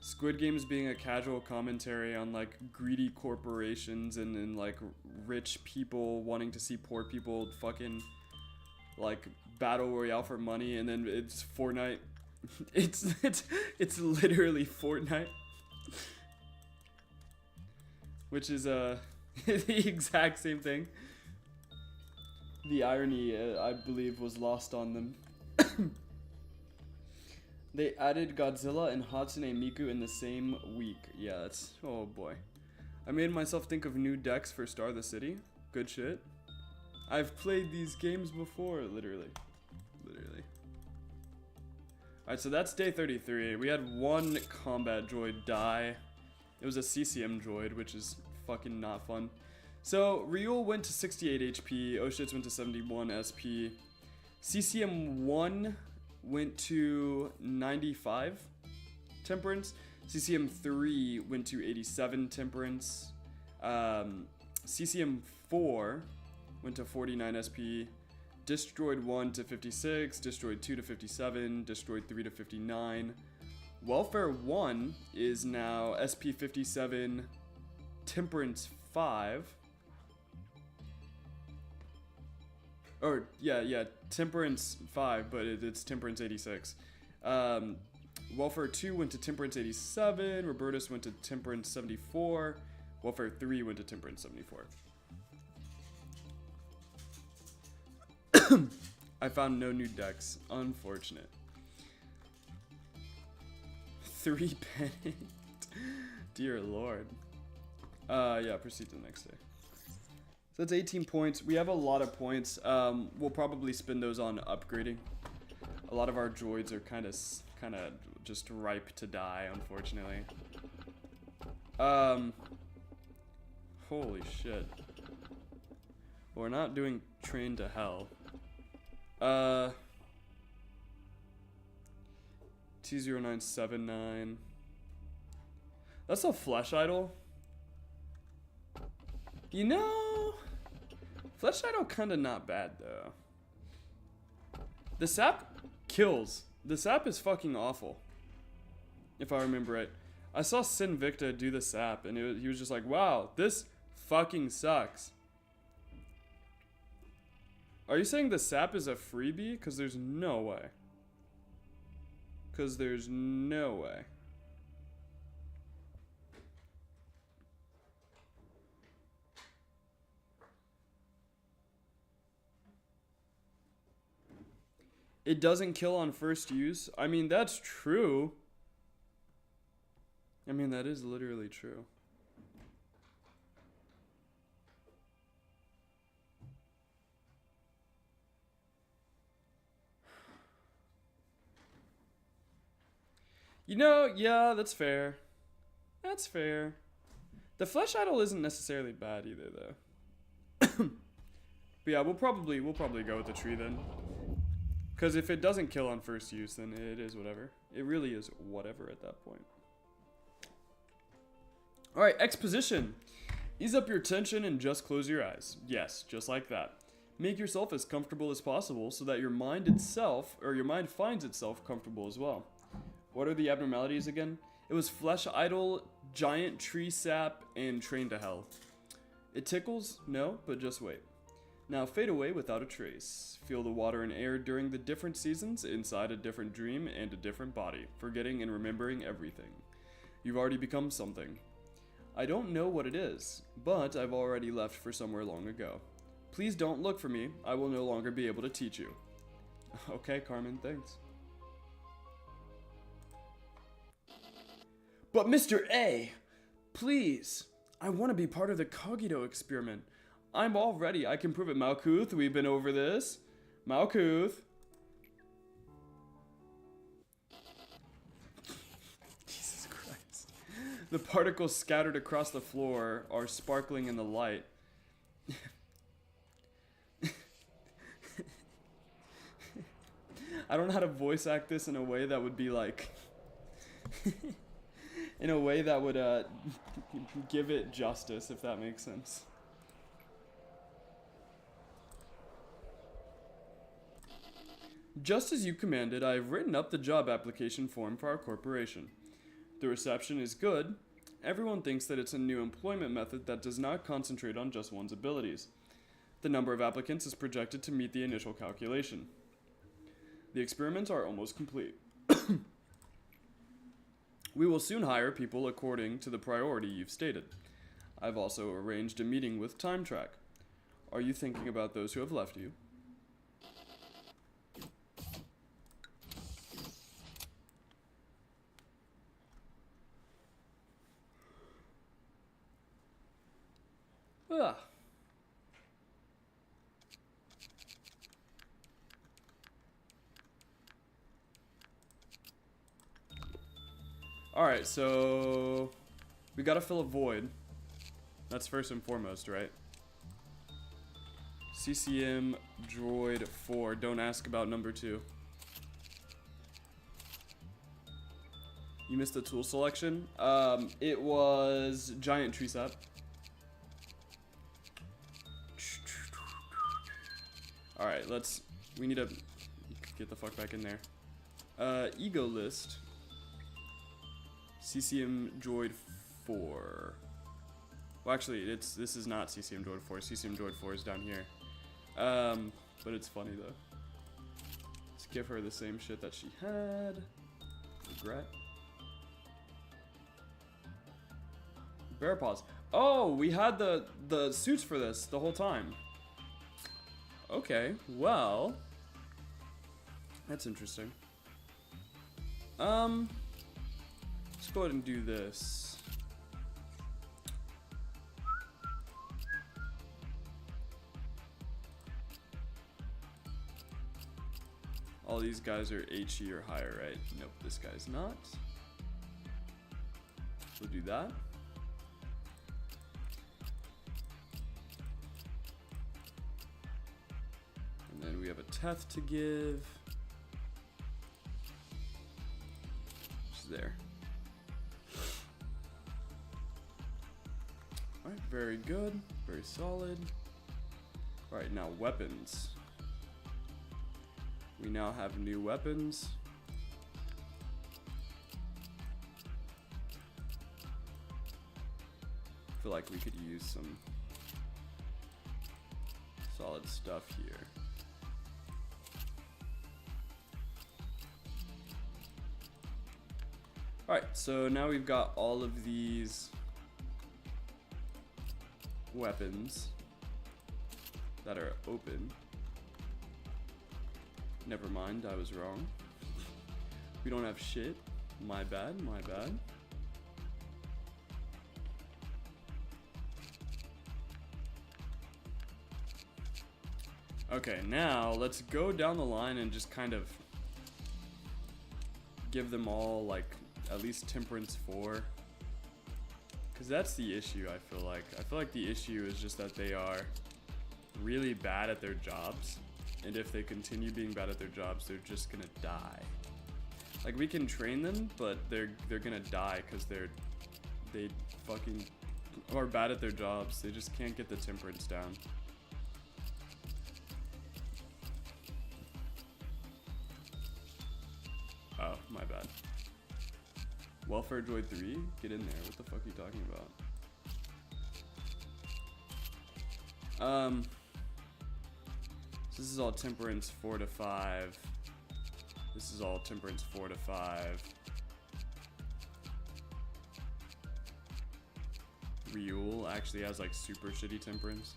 Squid Games being a casual commentary on like greedy corporations and like rich people wanting to see poor people fucking like battle royale for money, and then it's Fortnite. it's literally Fortnite. Which is The exact same thing. The irony, I believe, was lost on them. They added Godzilla and Hatsune Miku in the same week. Yeah, that's... Oh, boy. I made myself think of new decks for Star the City. Good shit. I've played these games before, literally. Literally. Alright, so that's day 33. We had one combat droid die. It was a CCM droid, which is fucking not fun. So, Ryul went to 68 HP, Oshitz went to 71 SP. CCM 1 went to 95 Temperance. CCM 3 went to 87 Temperance. CCM 4 went to 49 SP. Destroyed 1 to 56, Destroyed 2 to 57, Destroyed 3 to 59. Welfare 1 is now SP 57, Temperance 5. Or, yeah, Temperance 5, but it's Temperance 86. Welfare 2 went to Temperance 87, Robertus went to Temperance 74, Welfare 3 went to Temperance 74. I found no new decks. Unfortunate. 3 pennant. Dear Lord. Yeah, proceed to the next day. So that's 18 points. We have a lot of points. We'll probably spend those on upgrading. A lot of our droids are kind of just ripe to die, unfortunately. Holy shit. Well, we're not doing Train to Hell. T0979. That's a Flesh Idol. You know, Flesh Idol kinda not bad though. The sap kills. The sap is fucking awful. If I remember right. I saw Sinvicta do the sap and he was just like, wow, this fucking sucks. Are you saying the sap is a freebie? Because there's no way. Because there's no way. It doesn't kill on first use. I mean, that's true. I mean, that is literally true. You know, yeah, that's fair. That's fair. The Flesh Idol isn't necessarily bad either, though. But yeah, we'll probably go with the tree then. Because if it doesn't kill on first use, then it is whatever. It really is whatever at that point. Alright, exposition. Ease up your tension and just close your eyes. Yes, just like that. Make yourself as comfortable as possible so that your mind itself, or your mind finds itself comfortable as well. What are the abnormalities again? It was Flesh Idol, Giant Tree Sap, and Train to Hell. It tickles? No, but just wait. Now fade away without a trace. Feel the water and air during the different seasons inside a different dream and a different body, forgetting and remembering everything. You've already become something. I don't know what it is, but I've already left for somewhere long ago. Please don't look for me. I will no longer be able to teach you. Okay, Carmen, thanks. But Mr. A, please, I want to be part of the Cogito experiment. I'm all ready. I can prove it, Malkuth. We've been over this. Malkuth. Jesus Christ. The particles scattered across the floor are sparkling in the light. I don't know how to voice act this in a way that would be like... in a way that would give it justice, if that makes sense. Just as you commanded, I have written up the job application form for our corporation. The reception is good. Everyone thinks that it's a new employment method that does not concentrate on just one's abilities. The number of applicants is projected to meet the initial calculation. The experiments are almost complete. We will soon hire people according to the priority you've stated. I've also arranged a meeting with Time Track. Are you thinking about those who have left you? Ah. Alright, so we gotta fill a void. That's first and foremost, right? CCM Droid 4. Don't ask about number 2. You missed the tool selection? It was giant tree sap. Alright, we need to get the fuck back in there. Ego list. CCM Droid 4. Well, actually, this is not CCM Droid 4. CCM Droid 4 is down here. But it's funny though. Let's give her the same shit that she had. Regret. Bear paws. Oh, we had the suits for this the whole time. Okay, well, that's interesting. Let's go ahead and do this. All these guys are HE or higher, right? Nope, this guy's not. We'll do that. And then we have a teth to give. Just there. Alright, very good. Very solid. Alright, now weapons. We now have new weapons. I feel like we could use some solid stuff here. Alright, so now we've got all of these weapons that are open. Never mind, I was wrong. We don't have shit. My bad, my bad. Okay, now let's go down the line and just kind of give them all like at least Temperance 4. Because that's the issue, I feel like. I feel like the issue is just that they are really bad at their jobs. And if they continue being bad at their jobs, they're just gonna die. Like, we can train them, but they're gonna die because they fucking are bad at their jobs. They just can't get the temperance down. Oh, my bad. Welfare Droid 3? Get in there. What the fuck are you talking about? So this is all Temperance 4 to 5. This is all Temperance 4 to 5. Ryul actually has like super shitty Temperance.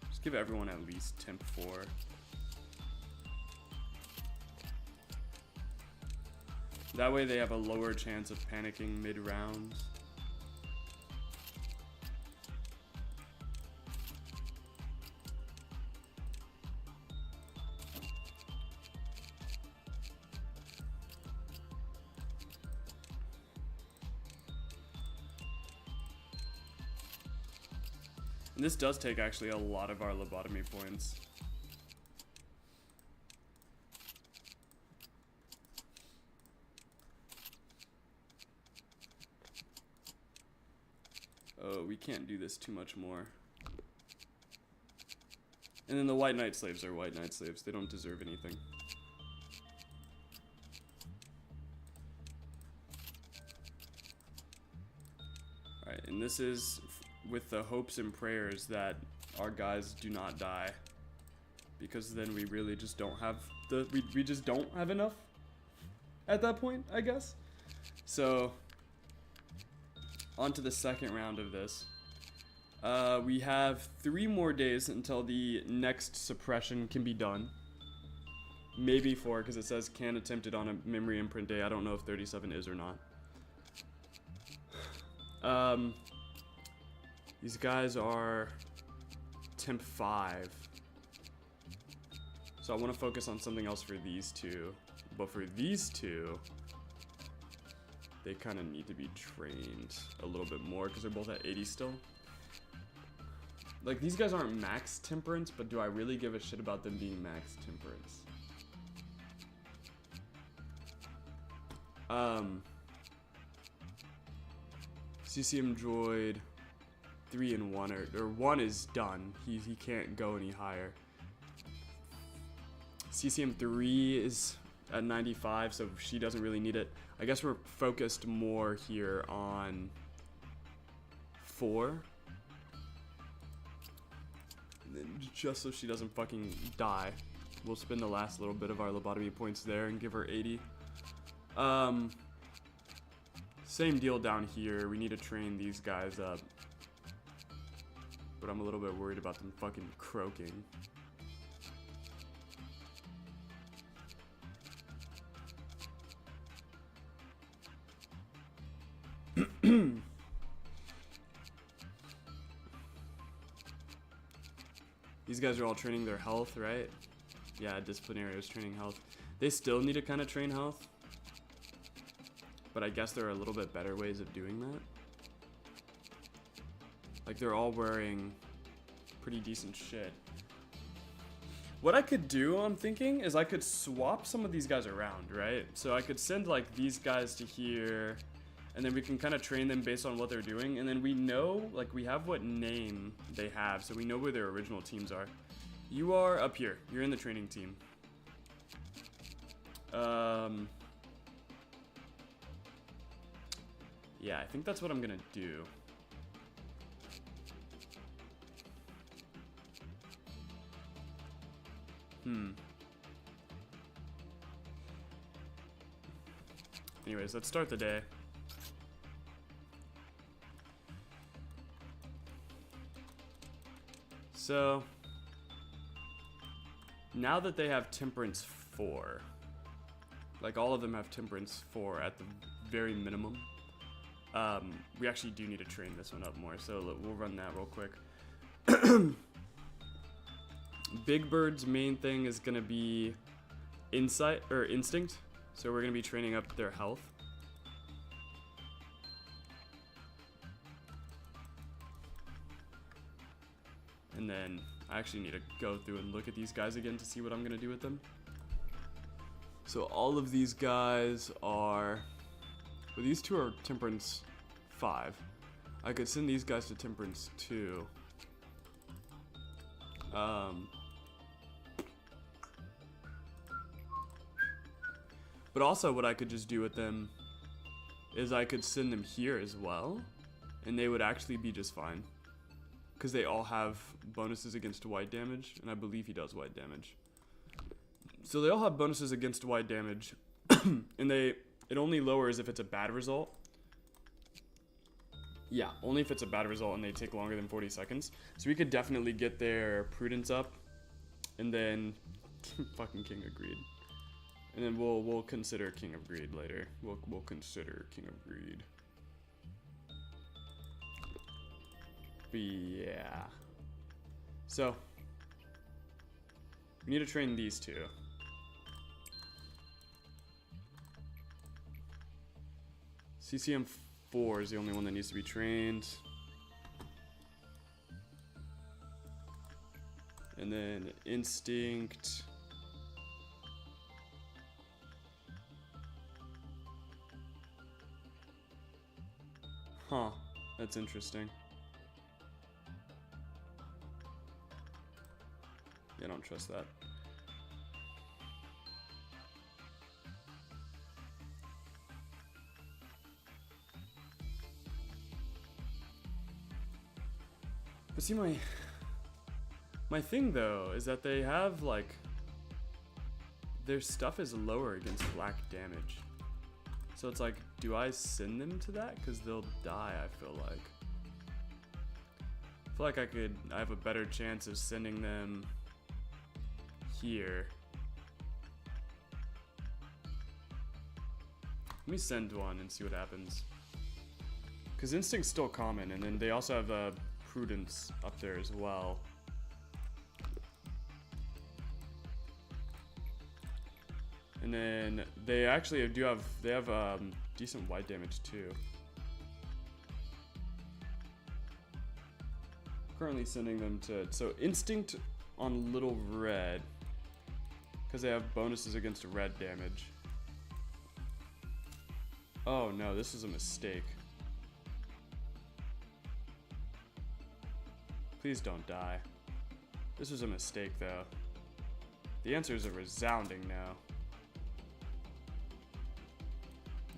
Just give everyone at least Temp 4. That way they have a lower chance of panicking mid-round. And this does take actually a lot of our lobotomy points. Oh, we can't do this too much more. And then the White Knight Slaves are White Knight Slaves. They don't deserve anything. Alright, and this is with the hopes and prayers that our guys do not die. Because then we really just don't have we just don't have enough at that point, I guess. So on to the second round of this. We have 3 more days until the next suppression can be done. Maybe 4, because it says can attempt it on a memory imprint day. I don't know if 37 is or not. These guys are temp 5. So I want to focus on something else for these two. But for these two, they kind of need to be trained a little bit more because they're both at 80 still. Like, these guys aren't max temperance, but do I really give a shit about them being max temperance? CCM droid 3 and 1 or 1 is done. He can't go any higher. CCM 3 is at 95, so she doesn't really need it. I guess we're focused more here on 4. And then just so she doesn't fucking die, we'll spend the last little bit of our lobotomy points there and give her 80. Same deal down here. We need to train these guys up. But I'm a little bit worried about them fucking croaking. These guys are all training their health, right? Yeah, disciplinary is training health. They still need to kind of train health. But I guess there are a little bit better ways of doing that. Like, they're all wearing pretty decent shit. What I could do, I'm thinking, is I could swap some of these guys around, right? So I could send, like, these guys to here, and then we can kind of train them based on what they're doing, and then we know, like, we have what name they have, so we know where their original teams are. You are up here. You're in the training team. Yeah, I think that's what I'm gonna do. Anyways, let's start the day. So, now that they have Temperance 4, like all of them have Temperance 4 at the very minimum, we actually do need to train this one up more, so we'll run that real quick. Big Bird's main thing is gonna be insight or instinct, so we're gonna be training up their health. And then I actually need to go through and look at these guys again to see what I'm gonna do with them. So all of these guys are, well, these two are Temperance 5. I could send these guys to Temperance 2. But also what I could just do with them is I could send them here as well, and they would actually be just fine. Because they all have bonuses against wide damage, and I believe he does wide damage. So they all have bonuses against wide damage, and it only lowers if it's a bad result. Yeah, only if it's a bad result and they take longer than 40 seconds. So we could definitely get their prudence up, and then fucking King of Greed. And then we'll consider King of Greed later. We'll consider King of Greed. But yeah. So we need to train these two. CCM 4 is the only one that needs to be trained. And then Instinct. Huh, that's interesting. Yeah, I don't trust that. But see, my thing though is that they have, like, their stuff is lower against black damage. So it's like, do I send them to that? Because they'll die, I feel like. I feel like I have a better chance of sending them here. Let me send one and see what happens. Because Instinct's still common, and then they also have Prudence up there as well. And then they actually they have decent white damage too. Currently sending them to, so Instinct on Little Red, because they have bonuses against red damage. Oh no, this is a mistake. Please don't die. This was a mistake though. The answer is a resounding no.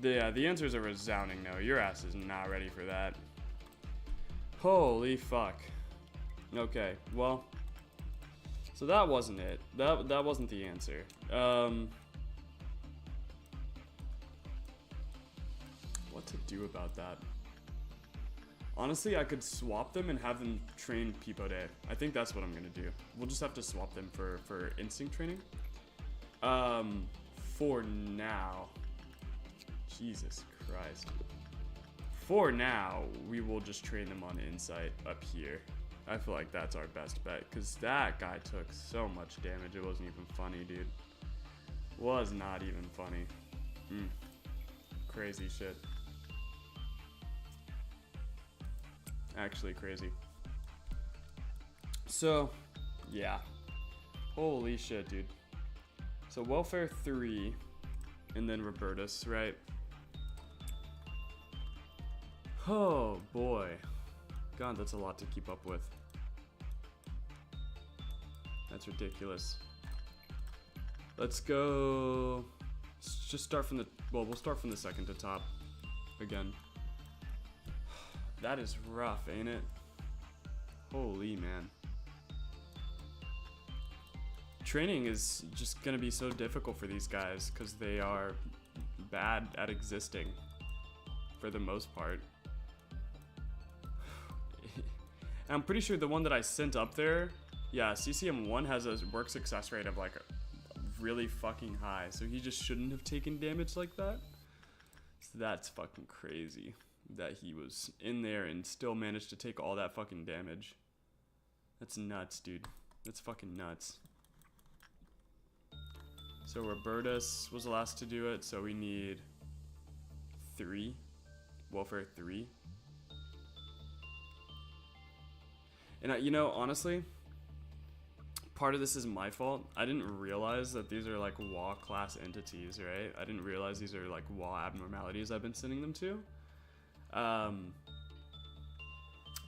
Yeah, the answer is a resounding no. Your ass is not ready for that. Holy fuck. Okay, well, so that wasn't it. That wasn't the answer. What to do about that? Honestly, I could swap them and have them train Peepo Day. I think that's what I'm gonna do. We'll just have to swap them for instinct training. For now. Jesus Christ. For now, we will just train them on insight up here. I feel like that's our best bet, because that guy took so much damage, it wasn't even funny, dude. Was not even funny. Crazy shit. Actually crazy. So, yeah. Holy shit, dude. So, Welfare 3, and then Robertus, right? Oh, boy. God, that's a lot to keep up with. That's ridiculous. Let's go... Let's just start from the... Well, we'll start from the second to top. Again. That is rough, ain't it? Holy man. Training is just gonna be so difficult for these guys because they are bad at existing for the most part. I'm pretty sure the one that I sent up there, yeah, CCM1 has a work success rate of like really fucking high, so he just shouldn't have taken damage like that. So that's fucking crazy that he was in there and still managed to take all that fucking damage. That's nuts, dude. That's fucking nuts. So Robertus was the last to do it, so we need 3. Welfare 3. And you know, honestly, part of this is my fault. I didn't realize that these are like WA class entities, right? I didn't realize these are like WA abnormalities I've been sending them to.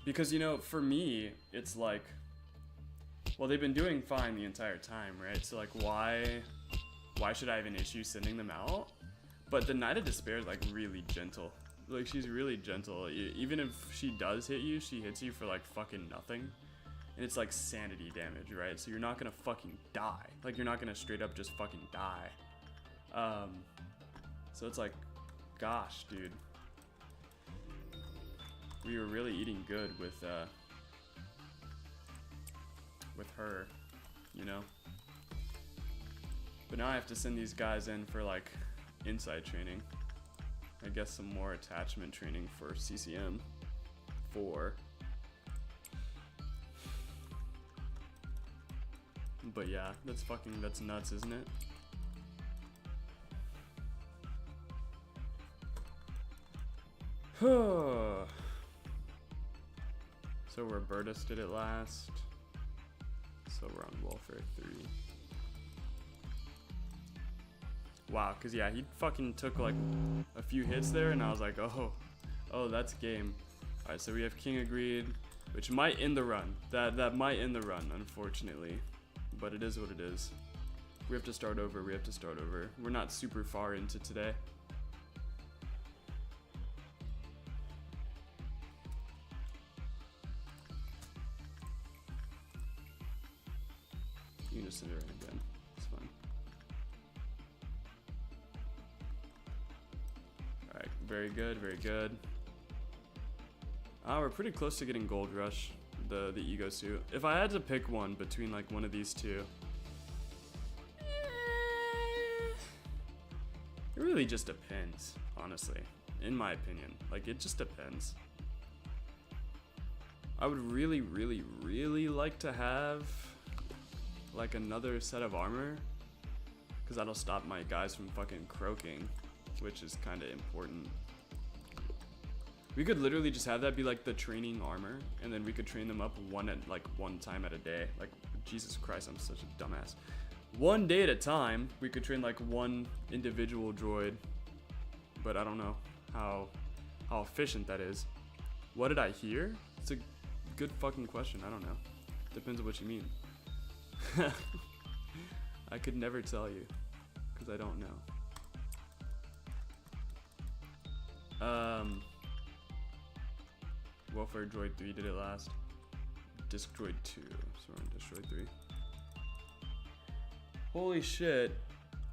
Because, you know, for me, it's like, well, they've been doing fine the entire time, right? So like, why should I have an issue sending them out? But the Knight of Despair is like really gentle. Like, she's really gentle. Even if she does hit you, she hits you for like fucking nothing. And it's like sanity damage, right? So you're not gonna fucking die. Like, you're not gonna straight up just fucking die. So it's like, gosh, dude. We were really eating good with her, you know? But now I have to send these guys in for like insight training. I guess some more attachment training for CCM 4. But yeah, that's nuts, isn't it? So Robertus did it last. So we're on Welfare 3. Wow, cause yeah, he fucking took like a few hits there, and I was like, oh, that's game. All right, so we have King Agreed, which might end the run. That might end the run, unfortunately, but it is what it is. We have to start over. We're not super far into today. You can just send it right again. It's fine. Very good, very good. We're pretty close to getting Gold Rush, the Ego Suit. If I had to pick one between like one of these two, it really just depends, honestly, in my opinion. Like, it just depends. I would really, really, really like to have like another set of armor, because that'll stop my guys from fucking croaking, which is kind of important. We could literally just have that be like the training armor, and then we could train them up one time at a day. Like, Jesus Christ, I'm such a dumbass. One day at a time, we could train like one individual droid, but I don't know how efficient that is. What did I hear? It's a good fucking question. I don't know. Depends on what you mean. I could never tell you, because I don't know. Welfare Droid 3 did it last. Disc Droid 2, so we're on Disc Droid 3. Holy shit.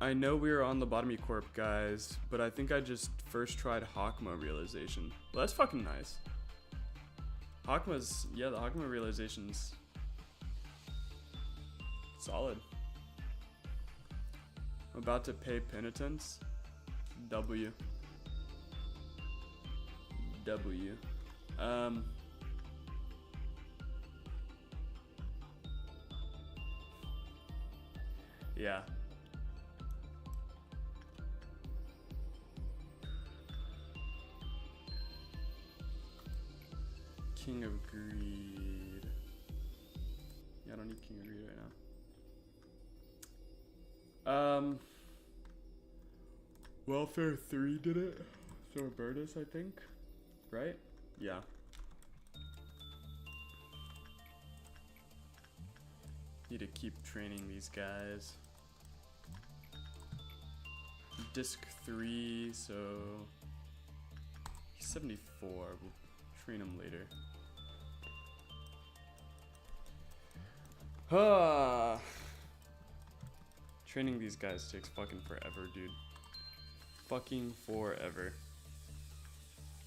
I know we were on Lobotomy Corp, guys, but I think I just first tried Hakma Realization. Well, that's fucking nice. Hakma's, yeah, the Hakma Realization's solid. I'm about to pay penitence. W. Yeah. King of Greed. Yeah, I don't need King of Greed right now. Welfare 3 did it. So Robertus, I think. Right? Yeah. Need to keep training these guys. Disc 3, so he's 74. We'll train him later. Training these guys takes fucking forever, dude. Fucking forever.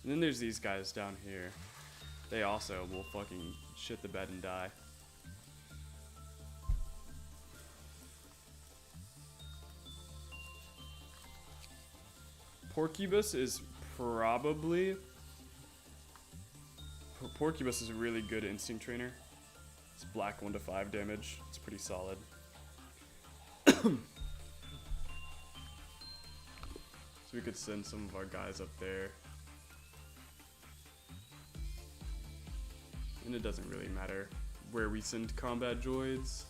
And then there's these guys down here. They also will fucking shit the bed and die. Porcubus is probably... Porcubus is a really good instinct trainer. It's black 1 to 5 damage. It's pretty solid. So we could send some of our guys up there. And it doesn't really matter where we send combat droids.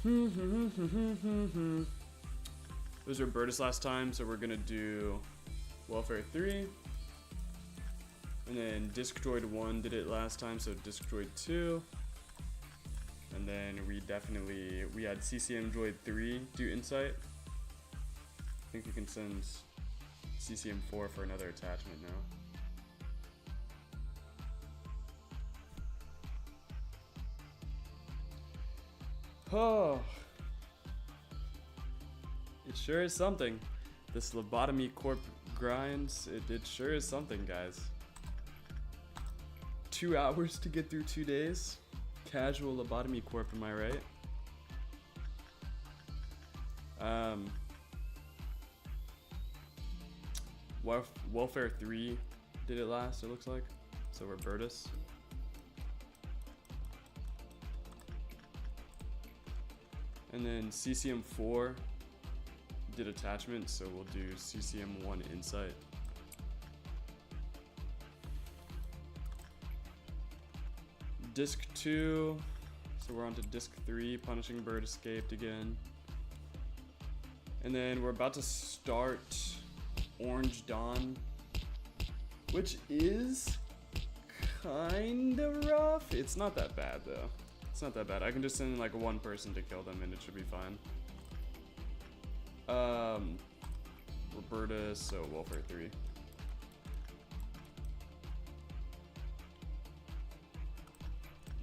It was Robertus last time, so we're gonna do Welfare 3. And then Disc Droid 1 did it last time, so Disc Droid 2. And then we had CCM Droid 3 do Insight. I think we can send CCM 4 for another attachment now. Oh, it sure is something. This Lobotomy Corp grinds, it sure is something, guys. 2 hours to get through 2 days. Casual Lobotomy Corp, am I right? Welfare 3 did it last, it looks like. So Robertus. And then CCM 4 did attachment, so we'll do CCM 1 Insight. Disc 2, so we're on to Disc 3, Punishing Bird Escaped again. And then we're about to start Orange Dawn, which is kind of rough. It's not that bad though. It's not that bad. I can just send like one person to kill them and it should be fine. Roberta, so Welfare 3.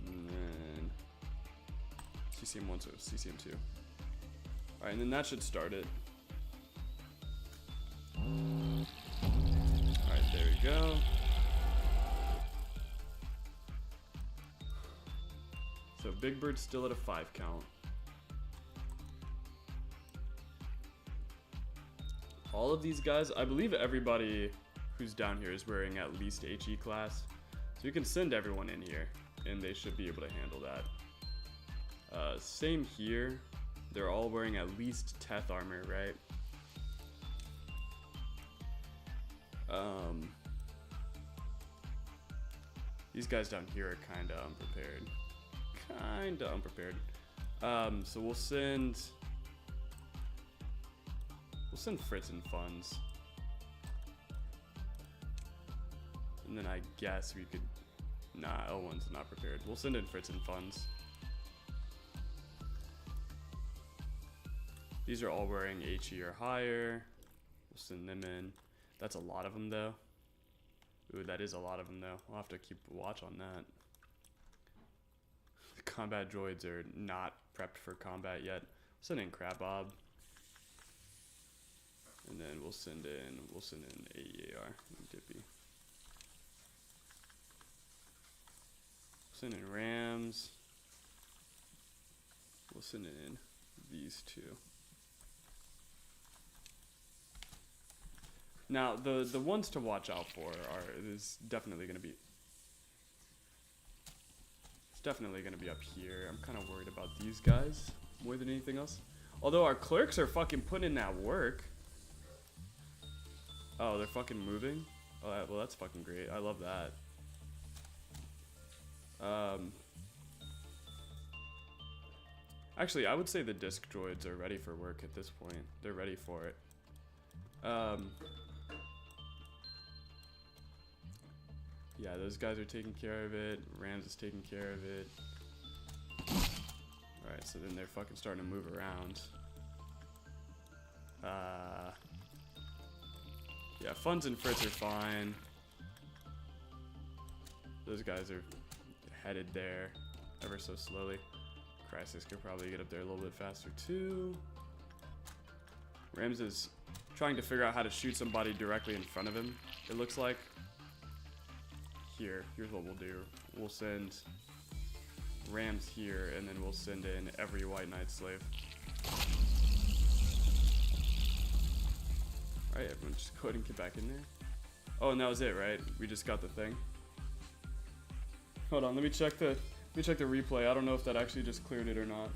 And then CCM 1, so CCM 2. Alright, and then that should start it. Alright, there we go. So Big Bird's still at a 5 count. All of these guys, I believe everybody who's down here is wearing at least HE class. So you can send everyone in here, and they should be able to handle that. Same here. They're all wearing at least Teth armor, right? These guys down here are kinda unprepared. So we'll send Fritz and Funds. And then I guess we could... Nah, L1's not prepared. We'll send in Fritz and Funds. These are all wearing HE or higher. We'll send them in. That's a lot of them, though. Ooh, that is a lot of them, though. We'll have to keep watch on that. The combat droids are not prepped for combat yet. We'll send in Crabob. And then we'll send in AEAR and Dippy. Send in Rams. We'll send in these two. Now the ones to watch out for is definitely gonna be. It's definitely gonna be up here. I'm kind of worried about these guys more than anything else. Although our clerks are fucking putting in that work. Oh, they're fucking moving? Oh, well, that's fucking great. I love that. Actually, I would say the disc droids are ready for work at this point. They're ready for it. Yeah, those guys are taking care of it. Rams is taking care of it. Alright, so then they're fucking starting to move around. Yeah, Funds and Fritz are fine. Those guys are headed there ever so slowly. Crisis could probably get up there a little bit faster too. Rams is trying to figure out how to shoot somebody directly in front of him, it looks like. Here's what we'll do. We'll send Rams here, and then we'll send in every White Knight slave. Alright, everyone just go ahead and get back in there. Oh, and that was it, right? We just got the thing. Hold on, let me check the replay. I don't know if that actually just cleared it or not.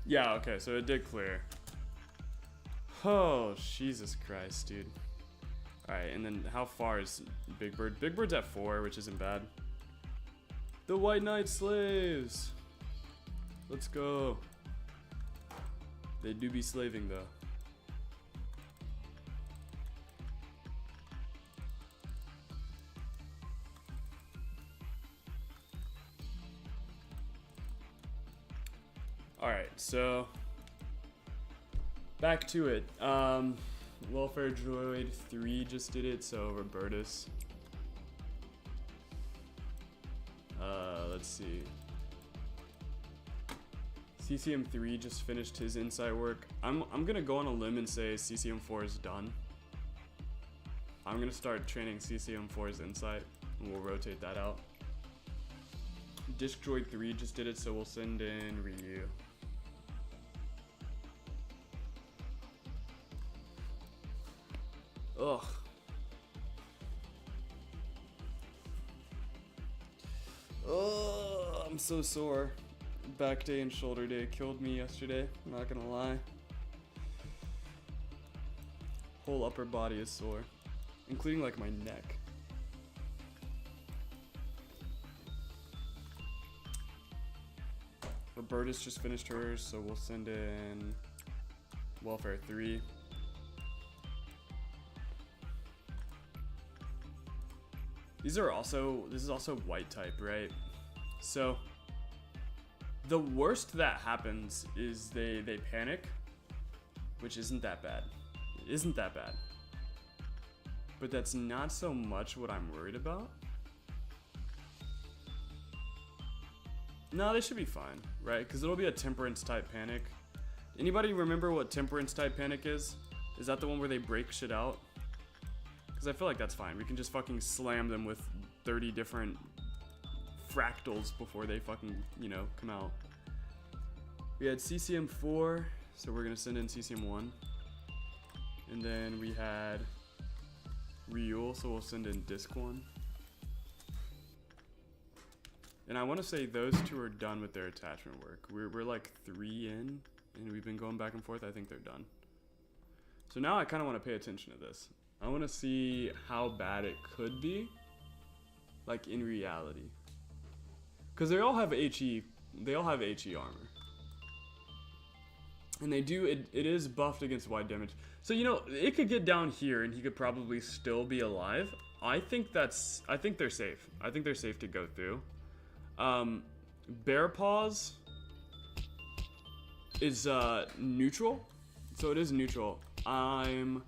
Yeah, okay, so it did clear. Oh, Jesus Christ, dude. Alright, and then how far is Big Bird? Big Bird's at 4, which isn't bad. The White Knight slaves! Let's go. They do be slaving, though. Alright, so back to it. Welfare Droid 3 just did it, so Robertus. Let's see. CCM 3 just finished his insight work. I'm gonna go on a limb and say CCM 4 is done. I'm gonna start training CCM 4's insight, and we'll rotate that out. Disc Droid 3 just did it, so we'll send in Ryu. Ugh. Oh, I'm so sore. Back day and shoulder day killed me yesterday, I'm not gonna lie. Whole upper body is sore, including like my neck. Robertus just finished hers, so we'll send in Welfare 3. This is also white type, right? So the worst that happens is they panic, which isn't that bad. It isn't that bad. but that's not so much what I'm worried about. No, they should be fine, right? Because it'll be a temperance type panic. Anybody remember what temperance type panic is? Is that the one where they break shit out? Because I feel like that's fine. We can just fucking slam them with 30 different fractals before they fucking, you know, come out. We had CCM 4, so we're gonna send in CCM 1. And then we had Ryul, so we'll send in Disc 1. And I want to say those two are done with their attachment work. We're like 3 in, and we've been going back and forth. I think they're done. So now I kind of want to pay attention to this. I want to see how bad it could be, like in reality. Because they all have HE, armor. And they do, it is buffed against wide damage. So, you know, it could get down here and he could probably still be alive. I think they're safe. I think they're safe to go through. Bear Paws is neutral. So it is neutral. I'm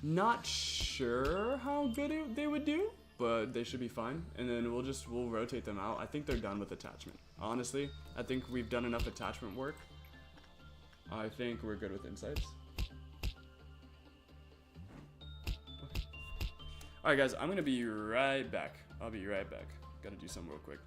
not sure how good they would do, but they should be fine. And then we'll rotate them out. I think they're done with attachment. Honestly, I think we've done enough attachment work. I think we're good with insights. Okay. Alright guys, I'm gonna be right back. I'll be right back. Gotta do something real quick.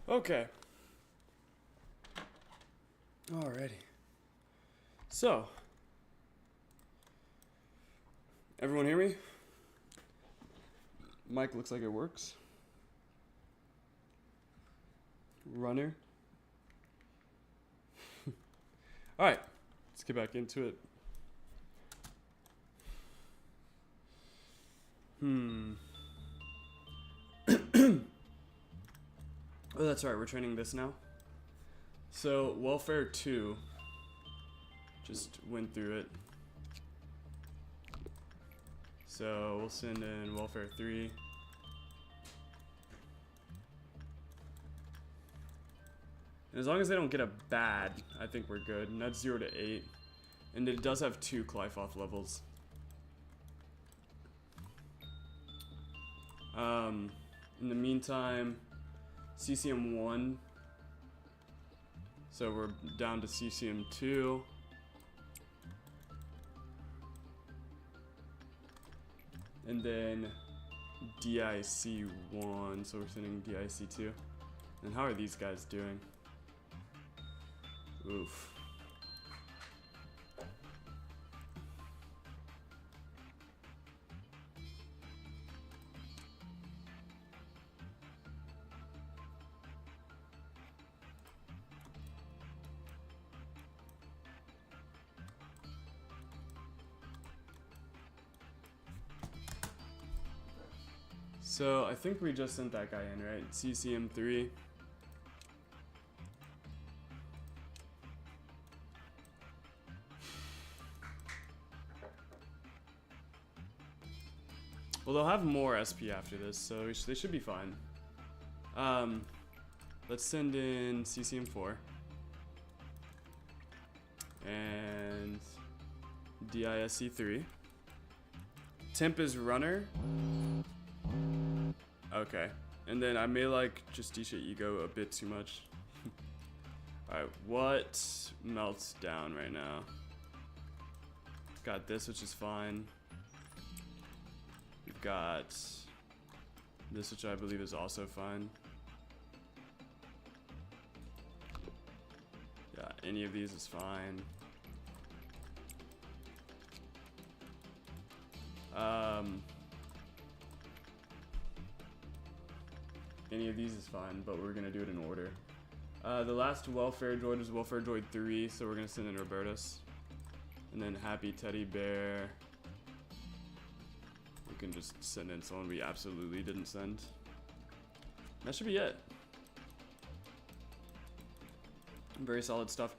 Okay. Alrighty. So, everyone hear me? Mic looks like it works. Runner. Alright, let's get back into it. Oh, that's right, we're training this now. So, Welfare 2, just went through it. So, we'll send in Welfare 3. And as long as they don't get a bad, I think we're good. And that's 0 to 8. And it does have 2 Clyfoth levels. In the meantime, CCM 1. So we're down to CCM 2. And then DIC 1. So we're sending DIC 2. And how are these guys doing? Oof. So I think we just sent that guy in, right? CCM 3. Well, they'll have more SP after this, so they should be fine. Let's send in CCM 4. And DISC 3. Temp is runner. Okay. And then I may like Justicia Ego a bit too much. Alright, what melts down right now? Got this, which is fine. We've got this, which I believe is also fine. Yeah, any of these is fine. Any of these is fine, but we're gonna do it in order. The last welfare droid is welfare droid 3, so we're gonna send in Robertus. And then Happy Teddy Bear. We can just send in someone we absolutely didn't send. That should be it. Very solid stuff.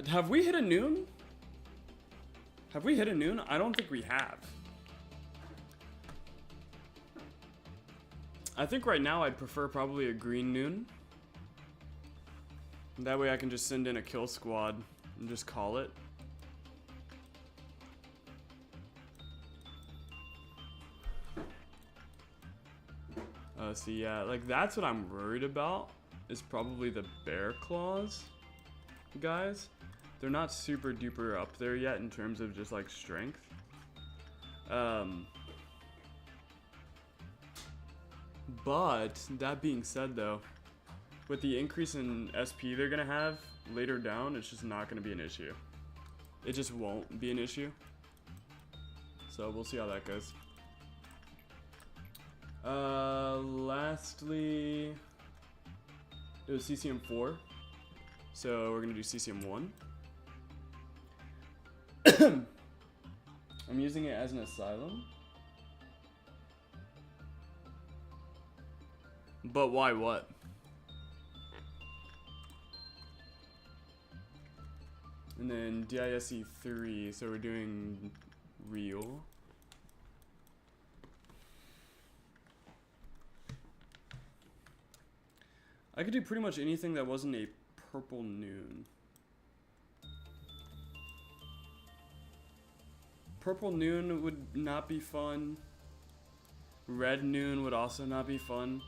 Have we hit a noon? Have we hit a noon? I don't think we have. I think right now I'd prefer probably a green noon. That way I can just send in a kill squad and just call it. So yeah, like that's what I'm worried about, is probably the bear claws guys. They're not super duper up there yet in terms of just like strength. But that being said though, with the increase in SP they're gonna have later down, it's just not gonna be an issue. It just won't be an issue. So we'll see how that goes. Lastly, it was CCM 4. So we're gonna do CCM 1. I'm using it as an asylum. But why what? And then DISC 3, so we're doing real. I could do pretty much anything that wasn't a purple noon. Purple noon would not be fun. Red noon would also not be fun.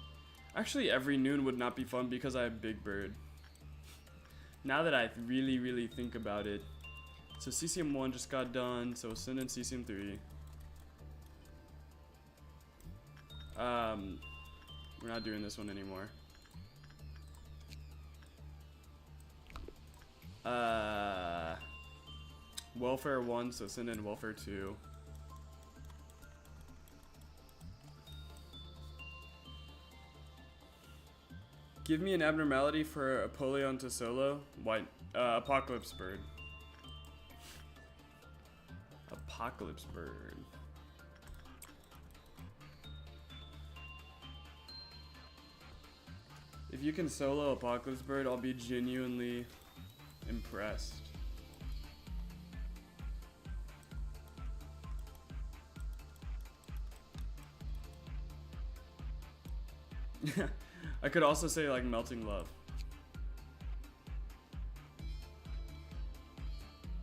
Actually, every noon would not be fun because I have Big Bird. Now that I really think about it. So CCM 1 just got done, so we'll send in CCM 3. We're not doing this one anymore. Welfare 1, so send in welfare 2. Give me an abnormality for Apollyon to solo. White. Apocalypse Bird. Apocalypse Bird. If you can solo Apocalypse Bird, I'll be genuinely impressed. I could also say like Melting Love.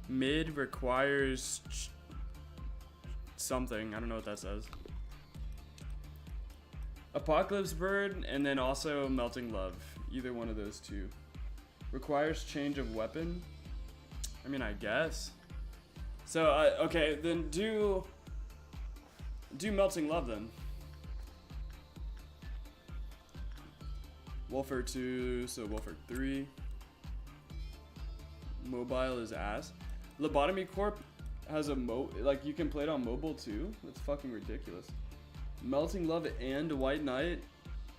Mid requires something. I don't know what that says. Apocalypse Bird and then also Melting Love. Either one of those two. Requires change of weapon. I mean, I guess. So, okay, then do Melting Love then. Welfare 2, so Welfare 3. Mobile is ass. Lobotomy Corp has a like you can play it on mobile too. That's fucking ridiculous. Melting Love and White Knight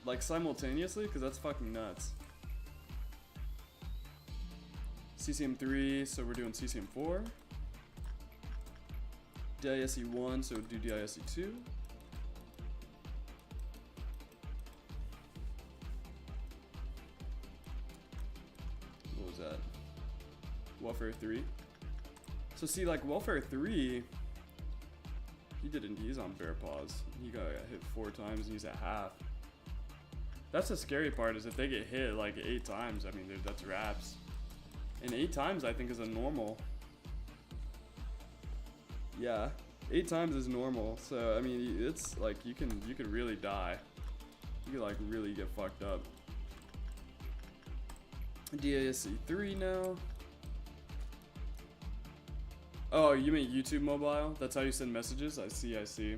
like simultaneously, because that's fucking nuts. CCM 3, so we're doing CCM 4. DISE 1, so do DISE 2. What was that? Welfare 3. So see, like Welfare 3, he's on bare paws. He got hit 4 times and he's at half. That's the scary part, is if they get hit like 8 times, I mean, that's wraps. And 8 times I think is a normal. Yeah, 8 times is normal. So I mean, it's like you could really die. You could like really get fucked up. DASC 3 now. Oh, you mean YouTube mobile? That's how you send messages? I see.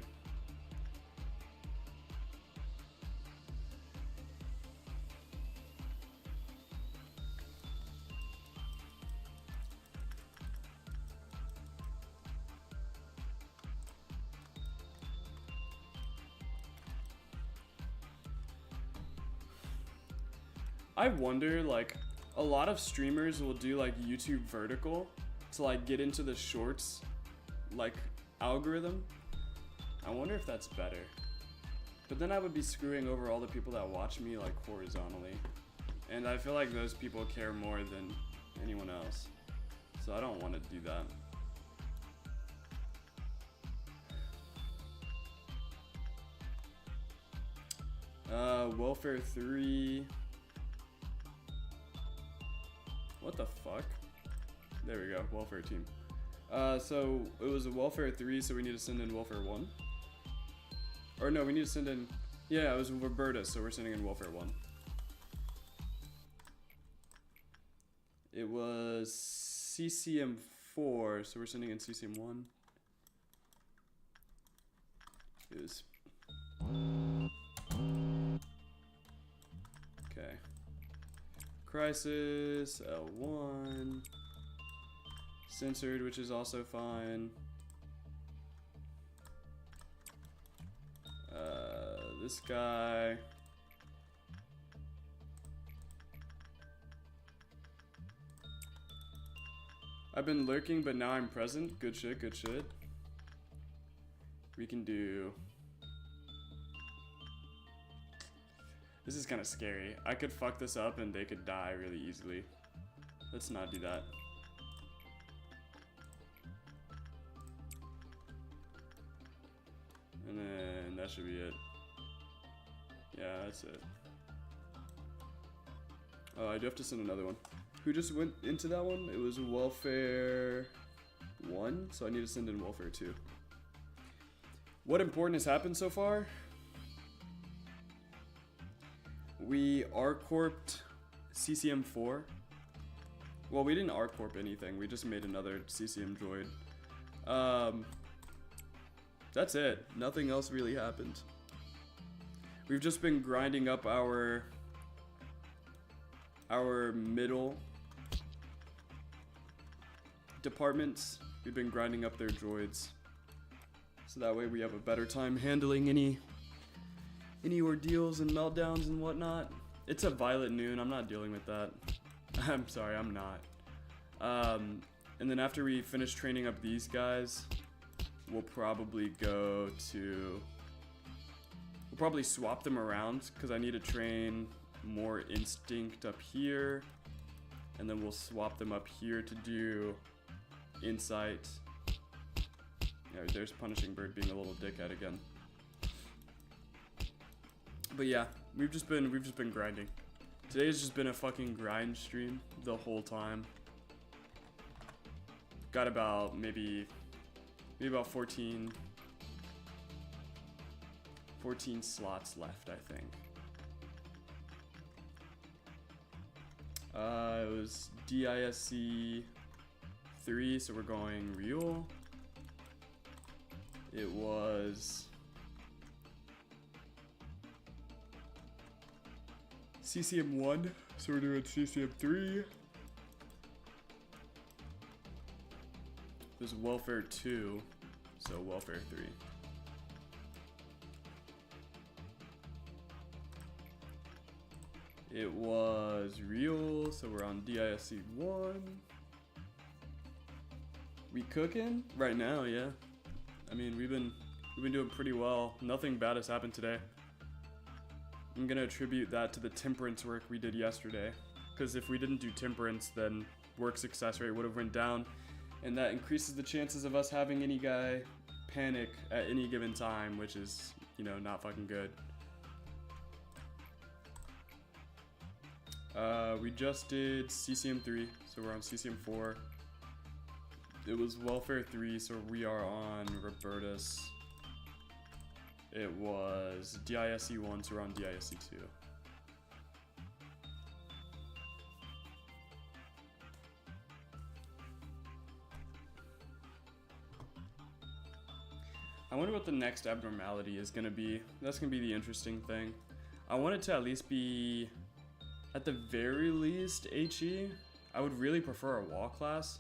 I wonder, like, a lot of streamers will do like YouTube vertical to like get into the shorts like algorithm. I wonder if that's better. But then I would be screwing over all the people that watch me like horizontally. And I feel like those people care more than anyone else. So I don't want to do that. Welfare 3. What the fuck? There we go, Welfare team. So it was a Welfare 3, so we need to send in Welfare 1. Or no, we need to send in, yeah, it was Roberta, so we're sending in Welfare 1. It was CCM 4, so we're sending in CCM 1. It was... Okay. Crisis, L1. Censored, which is also fine. This guy. I've been lurking, but now I'm present. Good shit, good shit. We can do... This is kind of scary. I could fuck this up and they could die really easily. Let's not do that. And then that should be it. Yeah, that's it. Oh, I do have to send another one. Who just went into that one? It was Welfare 1, so I need to send in Welfare 2. What important has happened so far? We R-Corped CCM 4. Well, we didn't R-Corp anything. We just made another CCM droid. That's it. Nothing else really happened. We've just been grinding up our middle departments. We've been grinding up their droids. So that way we have a better time handling any ordeals and meltdowns and whatnot. It's a violet noon. I'm not dealing with that. I'm sorry, I'm not. And then after we finish training up these guys, we'll probably swap them around because I need to train more instinct up here, and then we'll swap them up here to do insight. Yeah, there's Punishing Bird being a little dickhead again. But yeah, we've just been grinding. Today's just been a fucking grind stream the whole time. Got about maybe about 14 slots left, I think. It was DISC 3, so we're going real. It was CCM 1, so we're doing CCM 3. There's Welfare 2, so Welfare 3. It was real, so we're on DISC 1. We cooking? Right now, yeah. I mean, we've been doing pretty well. Nothing bad has happened today. I'm gonna attribute that to the temperance work we did yesterday. Because if we didn't do temperance, then work success rate would have went down. And that increases the chances of us having any guy panic at any given time, which is, you know, not fucking good. We just did CCM 3, so we're on CCM 4. It was Welfare 3, so we are on Robertus. It was DISC 1, so we're on DISC 2. I wonder what the next abnormality is gonna be. That's gonna be the interesting thing. I want it to at least be, at the very least, HE. I would really prefer a wall class.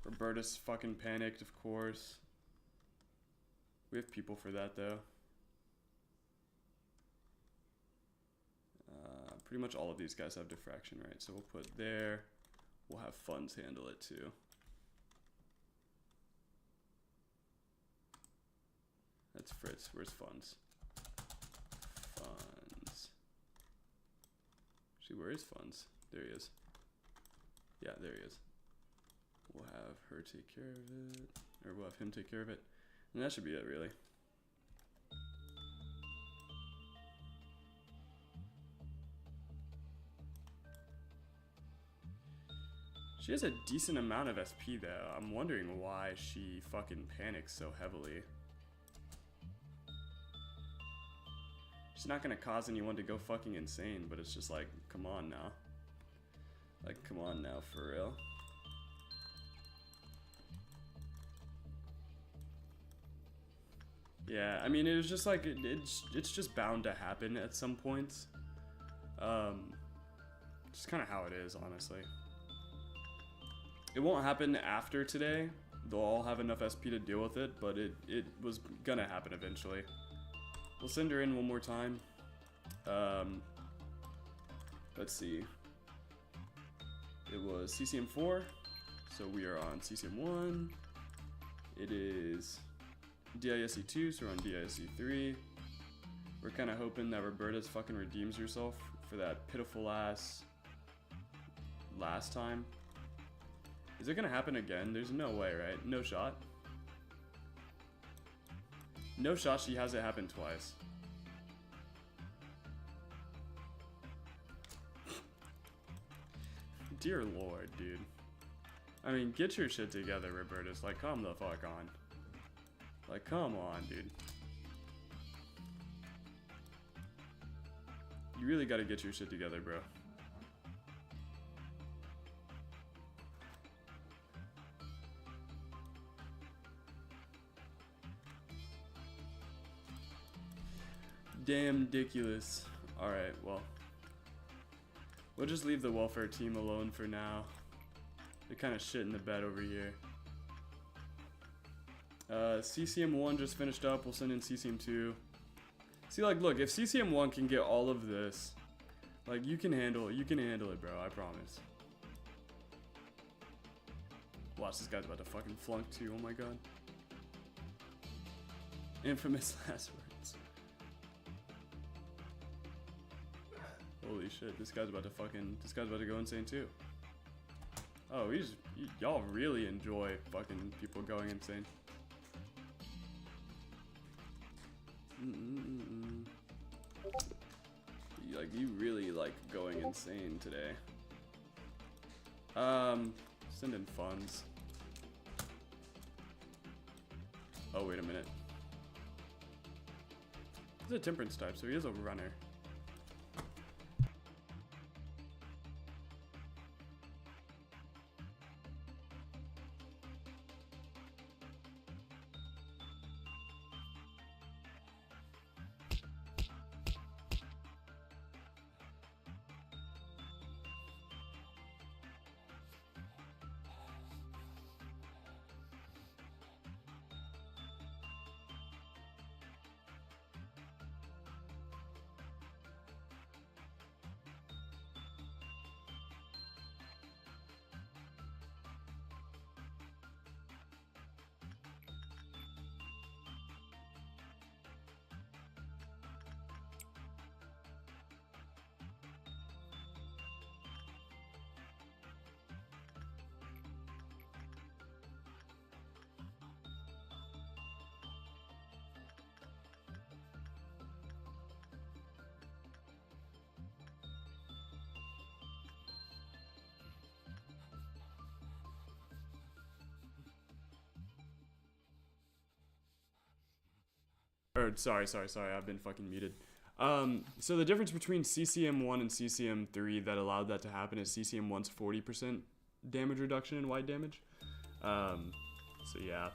Robertus fucking panicked, of course. We have people for that, though. Pretty much all of these guys have diffraction, right? So we'll put there. We'll have funds handle it, too. That's Fritz. Where's funds? Funds. Actually, where is funds? There he is. Yeah, there he is. We'll have her take care of it. Or we'll have him take care of it. And that should be it, really. She has a decent amount of SP, though. I'm wondering why she fucking panics so heavily. She's not gonna cause anyone to go fucking insane, but it's just like, come on now. Like, come on now, for real. Yeah, I mean, it was just like, it's just bound to happen at some points. Just kind of how it is, honestly. It won't happen after today. They'll all have enough SP to deal with it, but it was gonna happen eventually. We'll send her in one more time. Let's see. It was CCM 4, so we are on CCM 1. It is DISC 2, so we're on DISC 3. We're kind of hoping that Roberta's fucking redeems herself for that pitiful ass last time. Is it gonna happen again? There's no way, right? No shot. No shot she has it happen twice. Dear Lord, dude. I mean, get your shit together, Robertus. Like, come the fuck on. Like, come on, dude. You really gotta get your shit together, bro. Damn ridiculous. Alright, well. We'll just leave the welfare team alone for now. They're kind of shit in the bed over here. CCM1 just finished up. We'll send in CCM2. See, like, look, if CCM1 can get all of this, like, you can handle it, bro. I promise. Watch, this guy's about to fucking flunk too. Oh my god. Infamous last words. Holy shit, this guy's about to go insane too. Oh, y'all really enjoy fucking people going insane. Like, you really like going insane today. Send in funds. Oh, wait a minute. He's a temperance type, so he is a runner. Or, sorry, I've been fucking muted. So the difference between CCM1 and CCM3 that allowed that to happen is CCM1's 40% damage reduction in white damage. So yeah.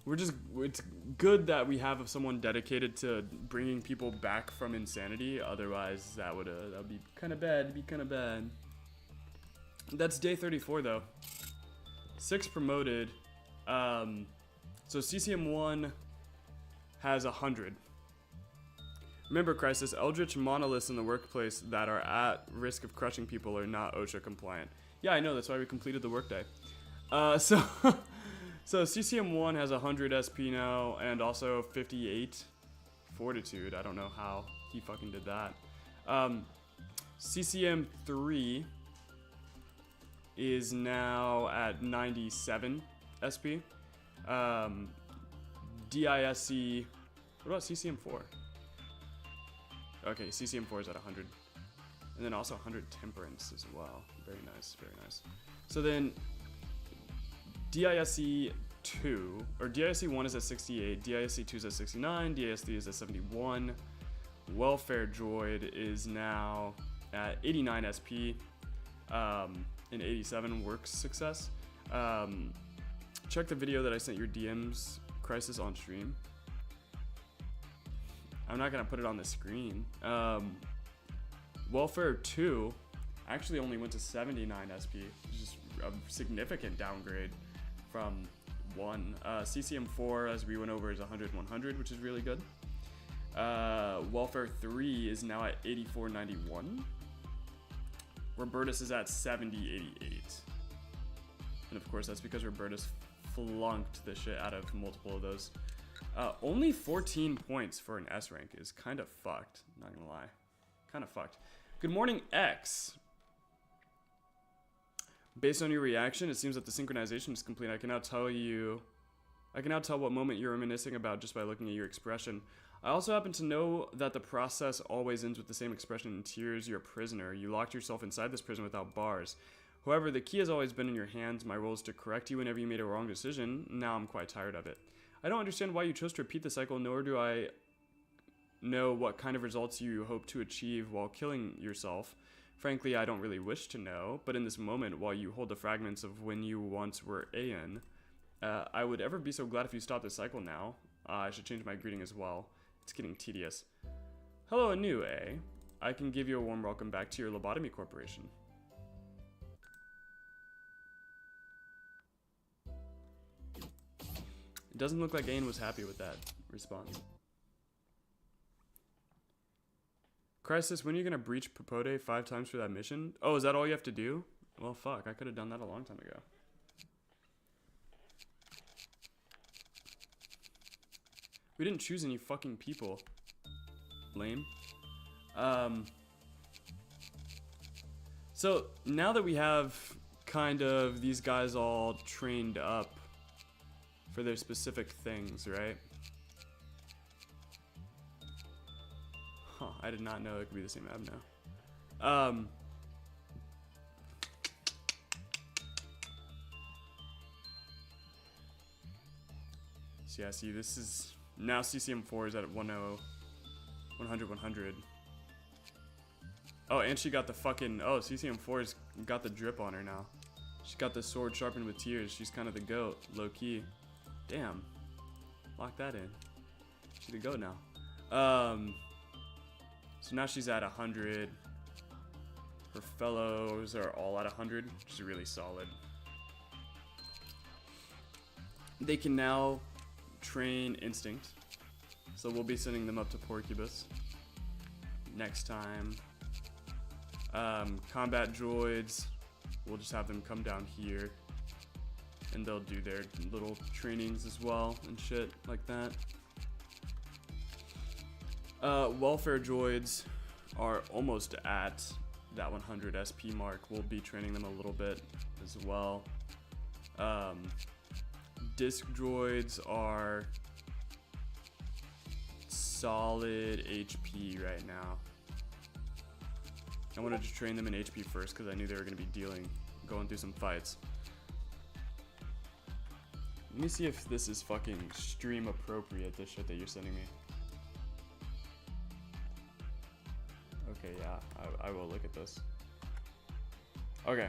It's good that we have someone dedicated to bringing people back from insanity, otherwise that would be kind of bad, That's day 34 though. 6 promoted. So CCM1 has 100. Remember, Crisis, Eldritch monoliths in the workplace that are at risk of crushing people are not OSHA compliant. Yeah, I know, that's why we completed the workday. So CCM1 has 100 SP now, and also 58 fortitude. I don't know how he fucking did that. CCM3 is now at 97 SP. DISC, what about CCM4? Okay, CCM4 is at 100. And then also 100 temperance as well. Very nice, very nice. So then DISC2, or DISC1 is at 68, DISC2 is at 69, DISC3 is at 71. Welfare Droid is now at 89 SP and 87 work success. Check the video that I sent your DMs, Crisis, on stream. I'm not gonna put it on the screen. Welfare 2 actually only went to 79 SP, which is a significant downgrade from 1. CCM4, as we went over, is 100-100, which is really good. Welfare 3 is now at 84-91. Robertus is at 70-88. And of course, that's because Robertus flunked the shit out of multiple of those. Only 14 points for an S rank is kind of fucked, not gonna lie. Kind of fucked. Good morning, X. Based on your reaction, it seems that the synchronization is complete. I can now tell what moment you're reminiscing about just by looking at your expression. I also happen to know that the process always ends with the same expression in tears. You're a prisoner. You locked yourself inside this prison without bars. However, the key has always been in your hands. My role is to correct you whenever you made a wrong decision. Now I'm quite tired of it. I don't understand why you chose to repeat the cycle, nor do I know what kind of results you hope to achieve while killing yourself. Frankly, I don't really wish to know, but in this moment, while you hold the fragments of when you once were Aeon, I would ever be so glad if you stopped this cycle now. I should change my greeting as well. It's getting tedious. Hello, anew, eh? I can give you a warm welcome back to your Lobotomy Corporation. It doesn't look like Ain was happy with that response. Crisis, when are you gonna breach Popode 5 times for that mission? Oh, is that all you have to do? Well, fuck, I could have done that a long time ago. We didn't choose any fucking people. Lame. So, now that we have kind of these guys all trained up for their specific things, right? Huh, I did not know it could be the same map now. So yeah, see, this is... Now CCM4 is at 100, 100. Oh, and she got the fucking... Oh, CCM4's got the drip on her now. She's got the sword sharpened with tears. She's kind of the goat, low-key. Damn. Lock that in. She's the goat now. So now she's at 100. Her fellows are all at 100, which is really solid. They can now train Instinct. So we'll be sending them up to Porcubus next time. Combat droids, we'll just have them come down here and they'll do their little trainings as well and shit like that. Welfare droids are almost at that 100 SP mark. We'll be training them a little bit as well. Disc droids are solid HP right now. I wanted to train them in HP first because I knew they were going to be going through some fights. Let me see if this is fucking stream appropriate, this shit that you're sending me. Okay, yeah, I will look at this. Okay.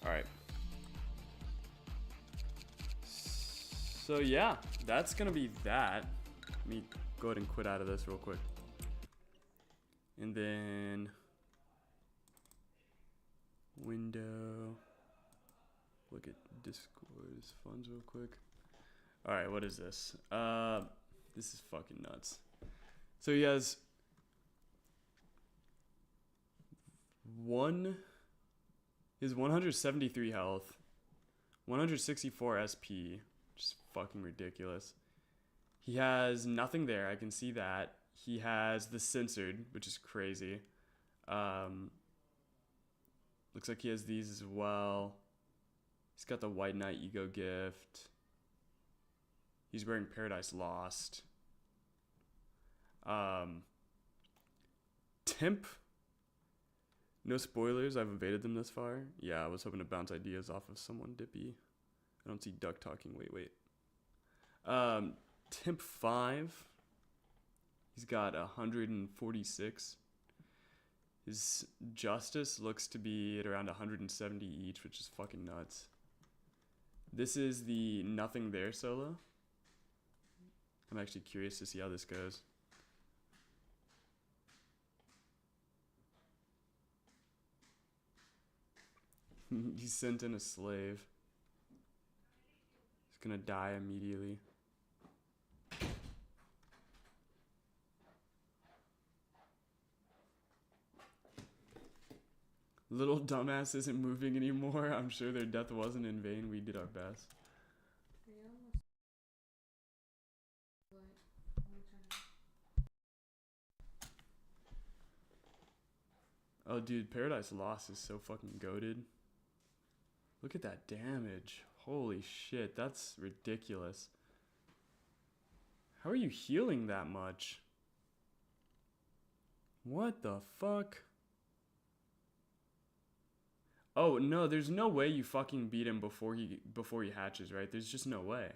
Alright. So yeah, that's gonna be that. Let me go ahead and quit out of this real quick. And then window. Look at Discord's funds real quick. Alright, what is this? This is fucking nuts. So he has his 173 health, 164 SP, which is fucking ridiculous. He has nothing there, I can see that. He has the censored, which is crazy. Looks like he has these as well. He's got the White Knight Ego Gift. He's wearing Paradise Lost. Temp. No spoilers, I've evaded them thus far. Yeah, I was hoping to bounce ideas off of someone dippy. I don't see Duck talking, wait. Temp 5. He's got 146. His Justice looks to be at around 170 each, which is fucking nuts. This is the Nothing There solo. I'm actually curious to see how this goes. He sent in a slave. He's gonna die immediately. Little dumbass isn't moving anymore. I'm sure their death wasn't in vain. We did our best. Oh, dude, Paradise Lost is so fucking goated. Look at that damage. Holy shit, that's ridiculous. How are you healing that much? What the fuck? Oh, no, there's no way you fucking beat him before he hatches, right? There's just no way.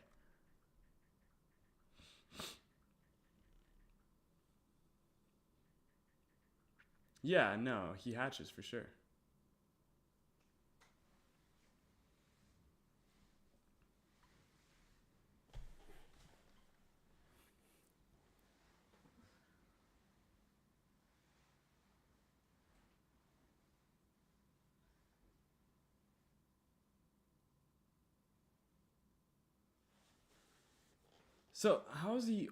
Yeah, no, he hatches for sure. So how's he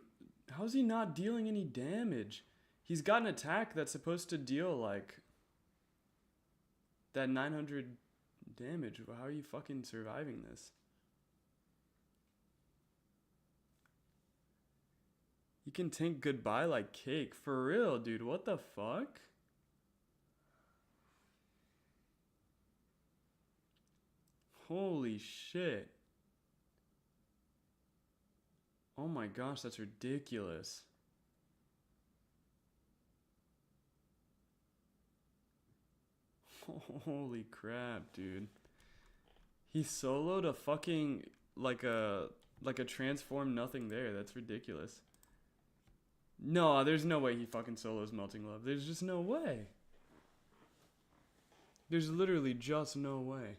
not dealing any damage? He's got an attack that's supposed to deal like that 900 damage. How are you fucking surviving this? You can tank goodbye like cake. For real, dude. What the fuck? Holy shit. Oh my gosh, that's ridiculous. Holy crap, dude. He soloed a fucking like a transform nothing there. That's ridiculous. No, there's no way he fucking solos Melting Love. There's just no way. There's literally just no way.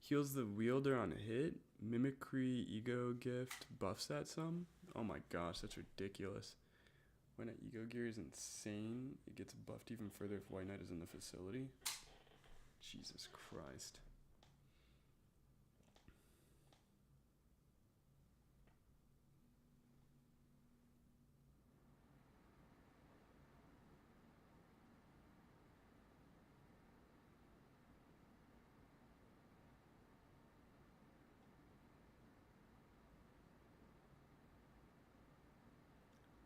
Heals the wielder on a hit. Mimicry, ego gift, buffs that some. Oh my gosh, that's ridiculous. White Knight ego gear is insane. It gets buffed even further if White Knight is in the facility. Jesus Christ.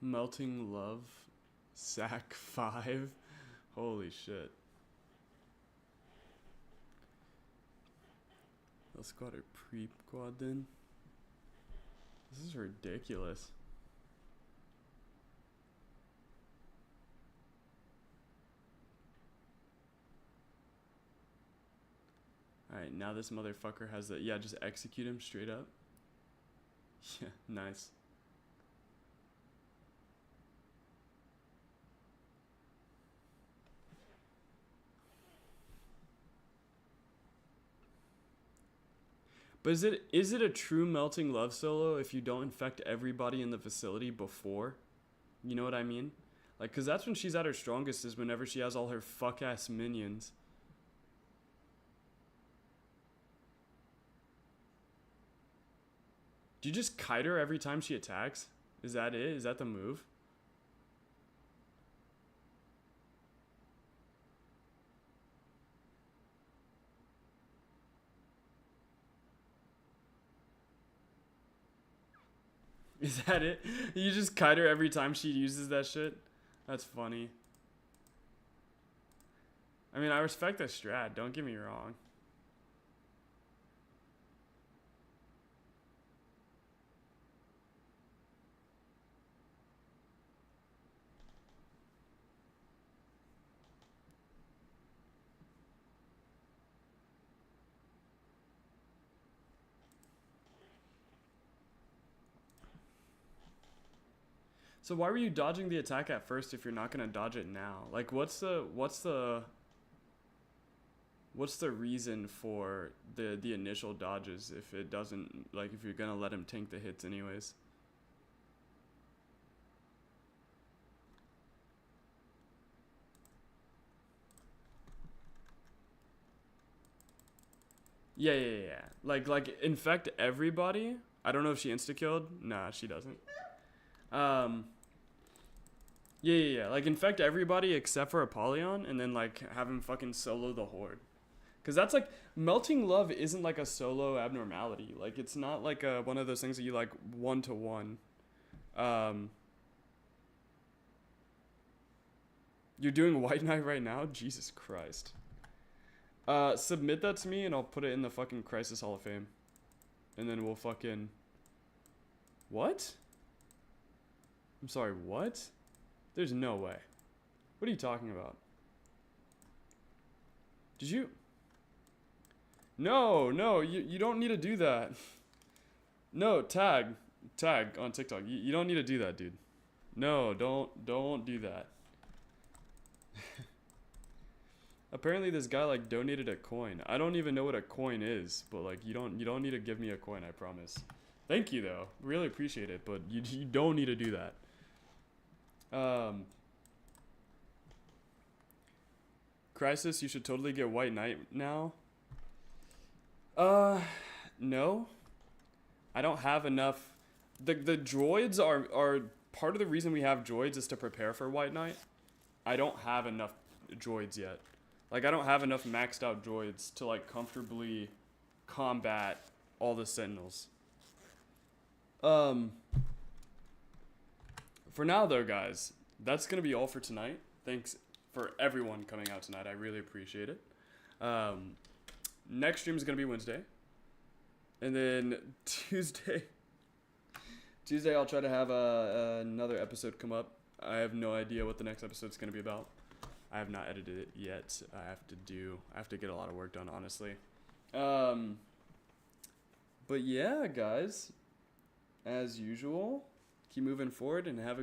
Melting Love, Sack 5. Holy shit. Let's go to pre-quad then. This is ridiculous. Alright, now this motherfucker has the... Yeah, just execute him straight up. Yeah, nice. But is it a true Melting Love solo if you don't infect everybody in the facility before? You know what I mean? Like, because that's when she's at her strongest, is whenever she has all her fuck-ass minions. Do you just kite her every time she attacks? Is that it? Is that the move? Is that it? You just kite her every time she uses that shit? That's funny. I mean, I respect the strat, don't get me wrong. So why were you dodging the attack at first if you're not gonna dodge it now? Like, what's the reason for the initial dodges if it doesn't, like, if you're gonna let him tank the hits anyways? Yeah. Like infect everybody. I don't know if she insta-killed. Nah, she doesn't. Yeah. Like, infect everybody except for Apollyon, and then, like, have him fucking solo the horde. Because that's, like, Melting Love isn't, like, a solo abnormality. Like, it's not, like, one of those things that you, like, one-to-one. You're doing White Knight right now? Jesus Christ. Submit that to me, and I'll put it in the fucking Crisis Hall of Fame. And then we'll fucking... What? I'm sorry, what? There's no way. What are you talking about? Did you? No, you don't need to do that. No, tag on TikTok. You don't need to do that, dude. No, don't do that. Apparently this guy, like, donated a coin. I don't even know what a coin is, but, like, you don't need to give me a coin, I promise. Thank you, though. Really appreciate it, but you don't need to do that. Crisis, you should totally get White Knight now. No. I don't have enough. The droids are part of the reason we have droids is to prepare for White Knight. I don't have enough droids yet. Like, I don't have enough maxed out droids to, like, comfortably combat all the Sentinels. For now, though, guys, that's going to be all for tonight. Thanks for everyone coming out tonight. I really appreciate it. Next stream is going to be Wednesday. And then Tuesday, I'll try to have another episode come up. I have no idea what the next episode's going to be about. I have not edited it yet. I have to get a lot of work done, honestly. But yeah, guys, as usual, keep moving forward and have a